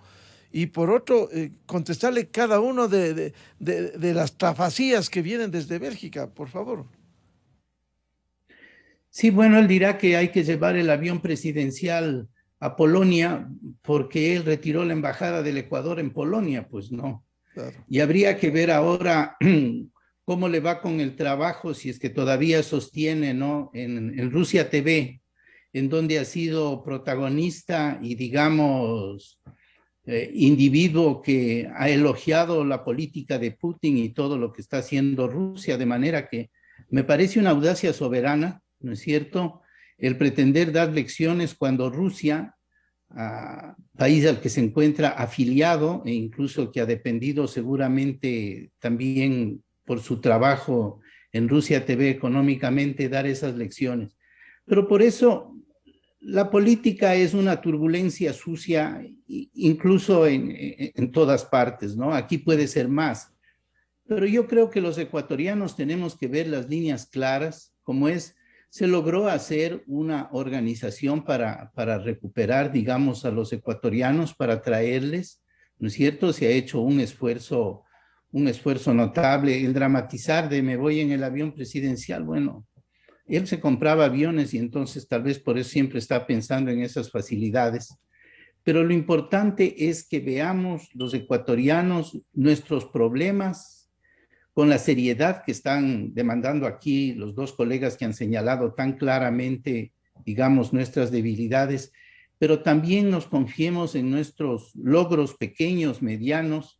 y por otro, contestarle cada uno de las tafasías que vienen desde Bélgica, por favor. Sí, bueno, él dirá que hay que llevar el avión presidencial a Polonia porque él retiró la embajada del Ecuador en Polonia, pues no. Claro. Y habría que ver ahora cómo le va con el trabajo, si es que todavía sostiene, ¿no? En Rusia TV, en donde ha sido protagonista y, digamos, individuo que ha elogiado la política de Putin y todo lo que está haciendo Rusia, de manera que me parece una audacia soberana, ¿no es cierto?, el pretender dar lecciones cuando Rusia, país al que se encuentra afiliado e incluso que ha dependido seguramente también por su trabajo en Rusia TV económicamente, dar esas lecciones. Pero por eso la política es una turbulencia sucia, incluso en todas partes, ¿no? Aquí puede ser más. Pero yo creo que los ecuatorianos tenemos que ver las líneas claras, como es, se logró hacer una organización para recuperar, digamos, a los ecuatorianos, para traerles, ¿no es cierto? Se ha hecho un esfuerzo notable. El dramatizar de me voy en el avión presidencial, bueno, él se compraba aviones y entonces tal vez por eso siempre está pensando en esas facilidades. Pero lo importante es que veamos los ecuatorianos nuestros problemas con la seriedad que están demandando aquí los dos colegas que han señalado tan claramente, digamos, nuestras debilidades, pero también nos confiemos en nuestros logros pequeños, medianos,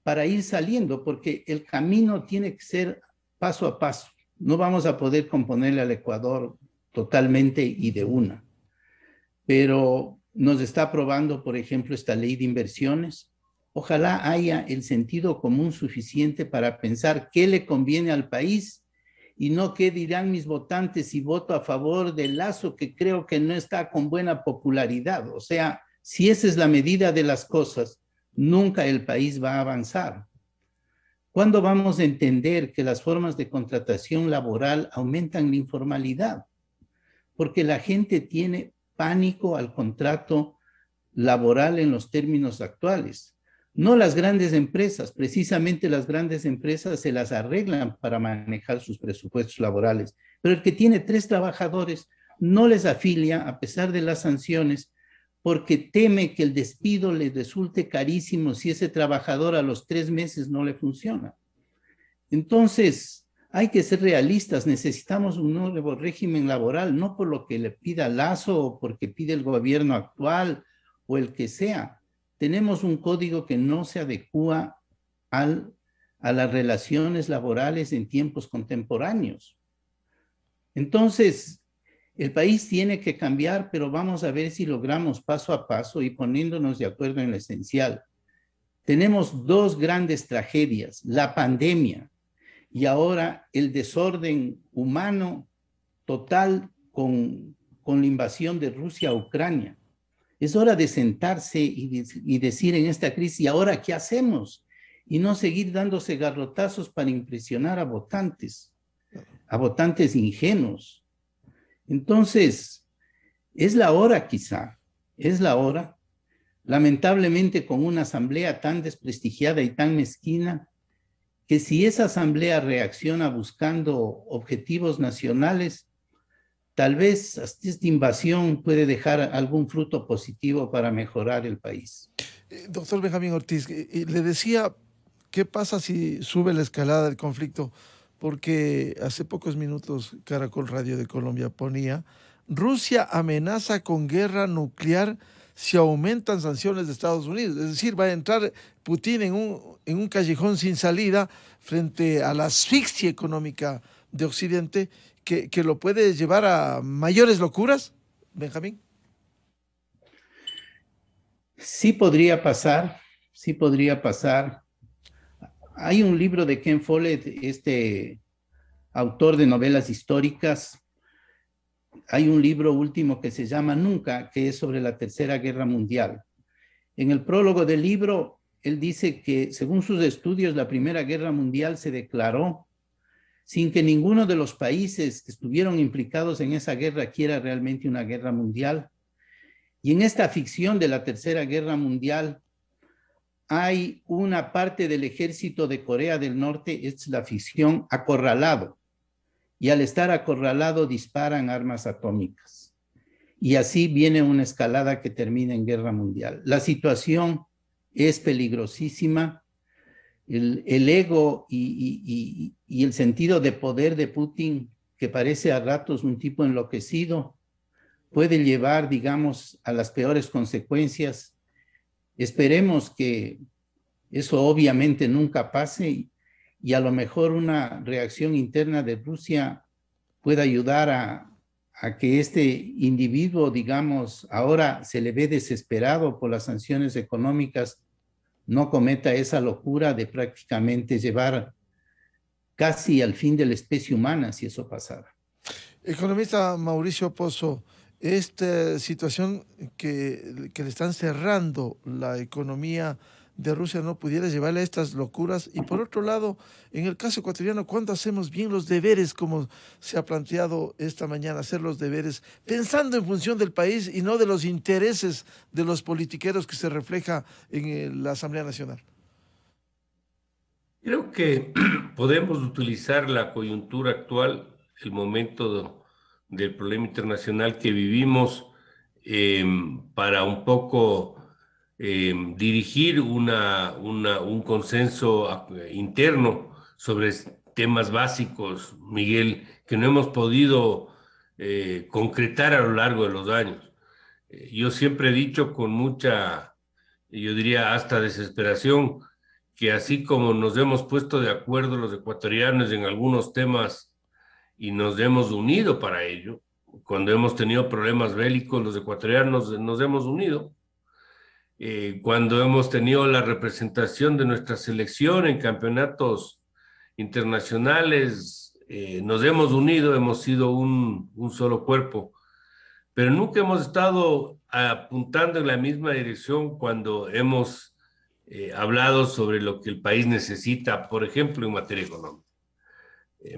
para ir saliendo, porque el camino tiene que ser paso a paso. No vamos a poder componerle al Ecuador totalmente y de una. Pero nos está aprobando, por ejemplo, esta ley de inversiones. Ojalá haya el sentido común suficiente para pensar qué le conviene al país y no qué dirán mis votantes si voto a favor de Lasso, que creo que no está con buena popularidad. O sea, si esa es la medida de las cosas, nunca el país va a avanzar. ¿Cuándo vamos a entender que las formas de contratación laboral aumentan la informalidad? Porque la gente tiene pánico al contrato laboral en los términos actuales. No las grandes empresas, precisamente las grandes empresas se las arreglan para manejar sus presupuestos laborales, pero el que tiene 3 trabajadores no les afilia a pesar de las sanciones porque teme que el despido le resulte carísimo si ese trabajador a los 3 meses no le funciona. Entonces, hay que ser realistas, necesitamos un nuevo régimen laboral, no por lo que le pida Lasso o porque pide el gobierno actual o el que sea. Tenemos un código que no se adecúa a las relaciones laborales en tiempos contemporáneos. Entonces, el país tiene que cambiar, pero vamos a ver si logramos paso a paso y poniéndonos de acuerdo en lo esencial. Tenemos 2 grandes tragedias, la pandemia y ahora el desorden humano total con la invasión de Rusia a Ucrania. Es hora de sentarse y decir en esta crisis, ¿y ahora qué hacemos? Y no seguir dándose garrotazos para impresionar a votantes ingenuos. Entonces, es la hora quizá, es la hora, lamentablemente con una asamblea tan desprestigiada y tan mezquina, que si esa asamblea reacciona buscando objetivos nacionales, tal vez esta invasión puede dejar algún fruto positivo para mejorar el país. Doctor Benjamín Ortiz, le decía, ¿qué pasa si sube la escalada del conflicto? Porque hace pocos minutos Caracol Radio de Colombia ponía, Rusia amenaza con guerra nuclear si aumentan sanciones de Estados Unidos. Es decir, va a entrar Putin en un callejón sin salida frente a la asfixia económica de Occidente que lo puede llevar a mayores locuras, Benjamín. Sí podría pasar, sí podría pasar. Hay un libro de Ken Follett, este autor de novelas históricas. Hay un libro último que se llama Nunca, que es sobre la Tercera Guerra Mundial. En el prólogo del libro, él dice que, según sus estudios, la Primera Guerra Mundial se declaró sin que ninguno de los países que estuvieron implicados en esa guerra quiera realmente una guerra mundial. Y en esta ficción de la Tercera Guerra Mundial, hay una parte del ejército de Corea del Norte, es la ficción, acorralado. Y al estar acorralado disparan armas atómicas. Y así viene una escalada que termina en guerra mundial. La situación es peligrosísima. El ego y el sentido de poder de Putin, que parece a ratos un tipo enloquecido, puede llevar, digamos, a las peores consecuencias. Esperemos que eso obviamente nunca pase y a lo mejor una reacción interna de Rusia pueda ayudar a que este individuo, digamos, ahora se le ve desesperado por las sanciones económicas, no cometa esa locura de prácticamente llevar casi al fin de la especie humana si eso pasara. Economista Mauricio Pozo, esta situación que le están cerrando la economía de Rusia no pudiera llevarle a estas locuras. Y por otro lado, en el caso ecuatoriano, ¿cuándo hacemos bien los deberes, como se ha planteado esta mañana, hacer los deberes pensando en función del país y no de los intereses de los politiqueros que se refleja en la Asamblea Nacional? Creo que podemos utilizar la coyuntura actual, el momento del problema internacional que vivimos, para un poco dirigir un consenso interno sobre temas básicos, Miguel, que no hemos podido concretar a lo largo de los años. Yo siempre he dicho con mucha, yo diría hasta desesperación, que así como nos hemos puesto de acuerdo los ecuatorianos en algunos temas y nos hemos unido para ello, cuando hemos tenido problemas bélicos, los ecuatorianos nos hemos unido. Cuando hemos tenido la representación de nuestra selección en campeonatos internacionales, nos hemos unido, hemos sido un solo cuerpo, pero nunca hemos estado apuntando en la misma dirección cuando hemos hablado sobre lo que el país necesita, por ejemplo, en materia económica.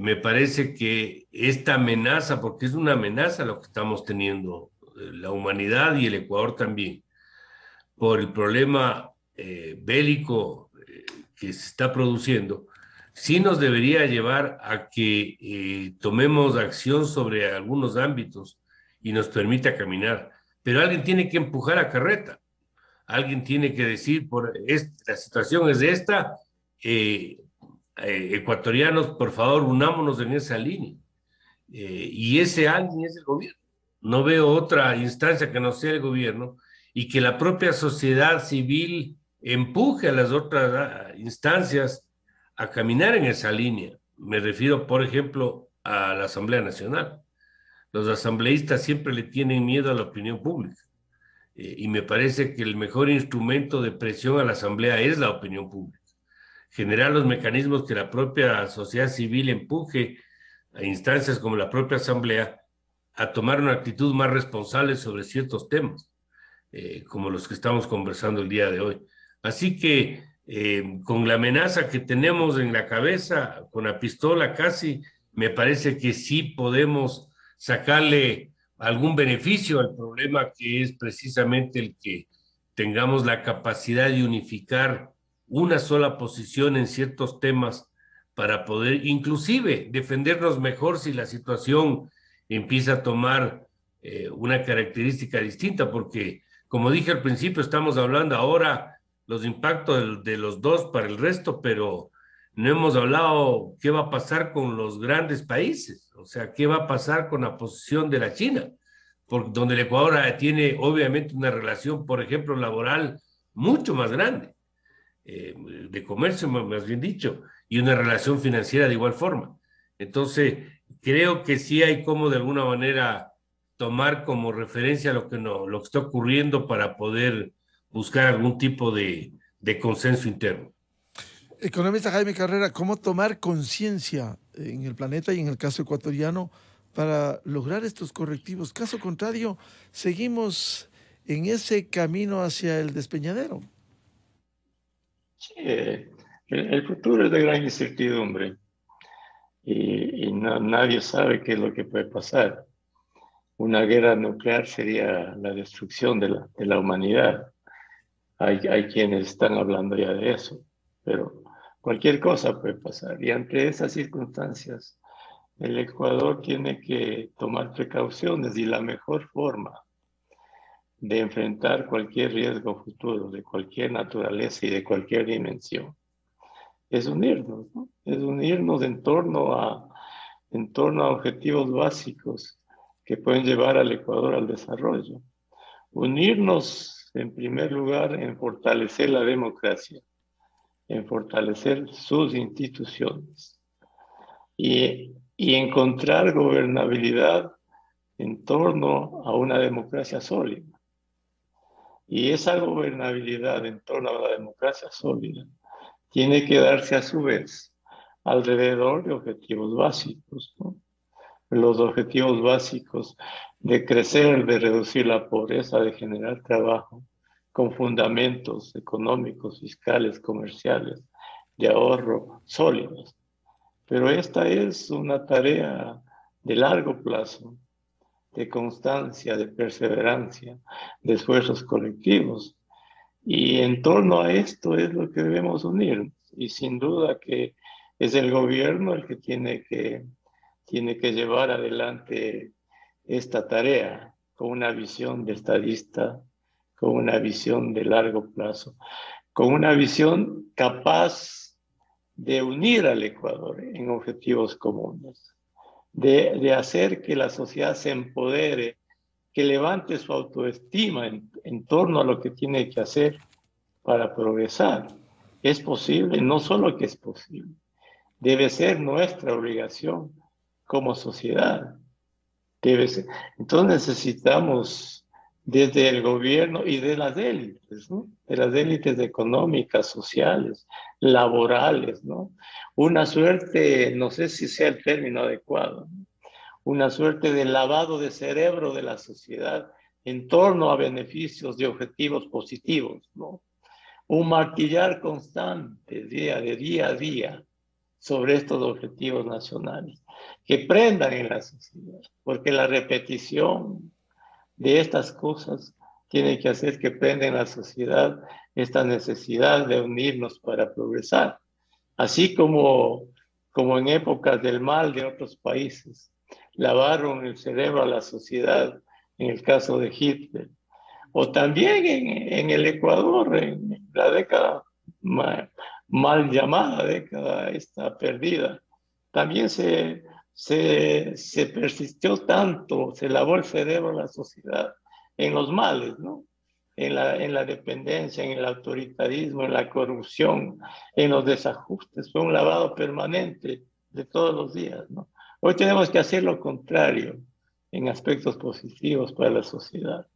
Me parece que esta amenaza, porque es una amenaza lo que estamos teniendo, la humanidad y el Ecuador también, por el problema bélico que se está produciendo, sí nos debería llevar a que tomemos acción sobre algunos ámbitos y nos permita caminar. Pero alguien tiene que empujar a carreta. Alguien tiene que decir, la situación es esta, ecuatorianos, por favor, unámonos en esa línea. Y ese alguien es el gobierno. No veo otra instancia que no sea el gobierno y que la propia sociedad civil empuje a las otras instancias a caminar en esa línea. Me refiero, por ejemplo, a la Asamblea Nacional. Los asambleístas siempre le tienen miedo a la opinión pública. Y me parece que el mejor instrumento de presión a la Asamblea es la opinión pública. Generar los mecanismos que la propia sociedad civil empuje a instancias como la propia Asamblea a tomar una actitud más responsable sobre ciertos temas, como los que estamos conversando el día de hoy. Así que con la amenaza que tenemos en la cabeza, con la pistola casi, me parece que sí podemos sacarle algún beneficio al problema, que es precisamente el que tengamos la capacidad de unificar una sola posición en ciertos temas para poder inclusive defendernos mejor si la situación empieza a tomar una característica distinta, porque como dije al principio, estamos hablando ahora los impactos de los dos para el resto, pero no hemos hablado qué va a pasar con los grandes países, o sea, qué va a pasar con la posición de la China, por donde el Ecuador tiene obviamente una relación, por ejemplo, laboral mucho más grande, de comercio más bien dicho, y una relación financiera de igual forma. Entonces, creo que sí hay como de alguna manera tomar como referencia lo que, no, lo que está ocurriendo para poder buscar algún tipo de consenso interno. Economista Jaime Carrera, ¿cómo tomar conciencia en el planeta y en el caso ecuatoriano para lograr estos correctivos? Caso contrario, seguimos en ese camino hacia el despeñadero. Sí, el futuro es de gran incertidumbre y nadie sabe qué es lo que puede pasar. Una guerra nuclear sería la destrucción de la humanidad. Hay quienes están hablando ya de eso, pero cualquier cosa puede pasar. Y ante esas circunstancias, el Ecuador tiene que tomar precauciones y la mejor forma de enfrentar cualquier riesgo futuro, de cualquier naturaleza y de cualquier dimensión, es unirnos, ¿no? Es unirnos en torno a objetivos básicos que pueden llevar al Ecuador al desarrollo. Unirnos, en primer lugar, en fortalecer la democracia, en fortalecer sus instituciones y encontrar gobernabilidad en torno a una democracia sólida. Y esa gobernabilidad en torno a la democracia sólida tiene que darse a su vez alrededor de objetivos básicos, ¿no? Los objetivos básicos de crecer, de reducir la pobreza, de generar trabajo, con fundamentos económicos, fiscales, comerciales, de ahorro sólidos. Pero esta es una tarea de largo plazo, de constancia, de perseverancia, de esfuerzos colectivos. Y en torno a esto es lo que debemos unir. Y sin duda que es el gobierno el que tiene que llevar adelante esta tarea con una visión de estadista, con una visión de largo plazo, con una visión capaz de unir al Ecuador en objetivos comunes, de hacer que la sociedad se empodere, que levante su autoestima en torno a lo que tiene que hacer para progresar. Es posible, no solo que es posible, debe ser nuestra obligación como sociedad. Debe ser. Entonces necesitamos desde el gobierno y de las élites, ¿no? De las élites económicas, sociales, laborales, ¿no? Una suerte, no sé si sea el término adecuado, ¿no? Una suerte de lavado de cerebro de la sociedad en torno a beneficios y objetivos positivos, ¿no? Un martillar constante, día a día, sobre estos objetivos nacionales, que prendan en la sociedad, porque la repetición de estas cosas tiene que hacer que prenda en la sociedad esta necesidad de unirnos para progresar, así como en épocas del mal de otros países, lavaron el cerebro a la sociedad, en el caso de Hitler, o también en el Ecuador, en la década mal llamada década esta perdida, también se persistió tanto, se lavó el cerebro a la sociedad en los males, ¿no? En la dependencia, en el autoritarismo, en la corrupción, en los desajustes. Fue un lavado permanente de todos los días, ¿no? Hoy tenemos que hacer lo contrario en aspectos positivos para la sociedad.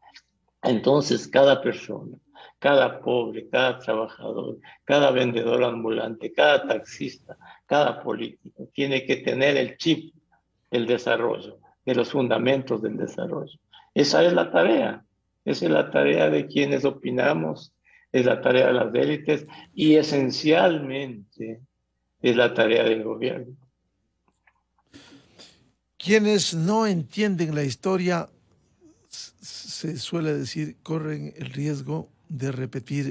Entonces, cada persona, cada pobre, cada trabajador, cada vendedor ambulante, cada taxista, cada político, tiene que tener el chip del desarrollo, de los fundamentos del desarrollo. Esa es la tarea. Esa es la tarea de quienes opinamos, es la tarea de las élites y esencialmente es la tarea del gobierno. Quienes no entienden la historia, se suele decir, corren el riesgo de repetir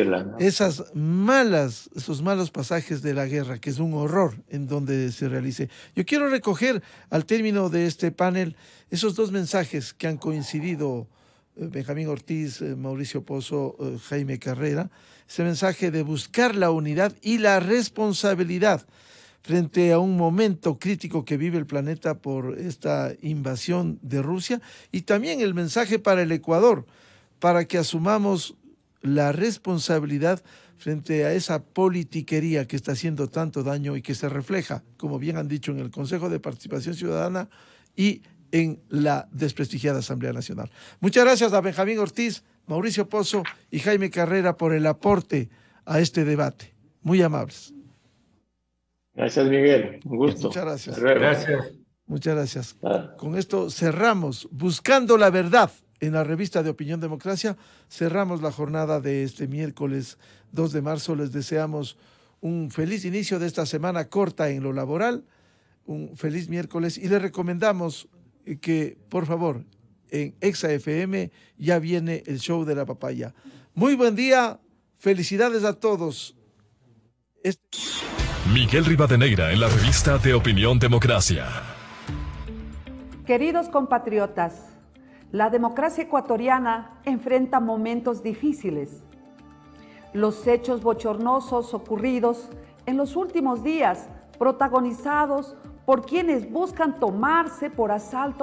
¿no? esos malos pasajes de la guerra, que es un horror en donde se realice. Yo quiero recoger al término de este panel esos dos mensajes que han coincidido, Benjamín Ortiz, Mauricio Pozo, Jaime Carrera, ese mensaje de buscar la unidad y la responsabilidad frente a un momento crítico que vive el planeta por esta invasión de Rusia, y también el mensaje para el Ecuador, para que asumamos la responsabilidad frente a esa politiquería que está haciendo tanto daño y que se refleja, como bien han dicho, en el Consejo de Participación Ciudadana y en la desprestigiada Asamblea Nacional. Muchas gracias a Benjamín Ortiz, Mauricio Pozo y Jaime Carrera por el aporte a este debate. Muy amables. Gracias, Miguel. Un gusto. Muchas gracias. Gracias. Muchas gracias. Con esto cerramos Buscando la Verdad en la revista de Opinión Democracia. Cerramos la jornada de este miércoles 2 de marzo. Les deseamos un feliz inicio de esta semana corta en lo laboral, un feliz miércoles, y les recomendamos que, por favor, en Exa FM ya viene el show de la papaya. Muy buen día, felicidades a todos. Miguel Rivadeneira en la revista de Opinión Democracia. Queridos compatriotas, la democracia ecuatoriana enfrenta momentos difíciles. Los hechos bochornosos ocurridos en los últimos días, protagonizados por quienes buscan tomarse por asalto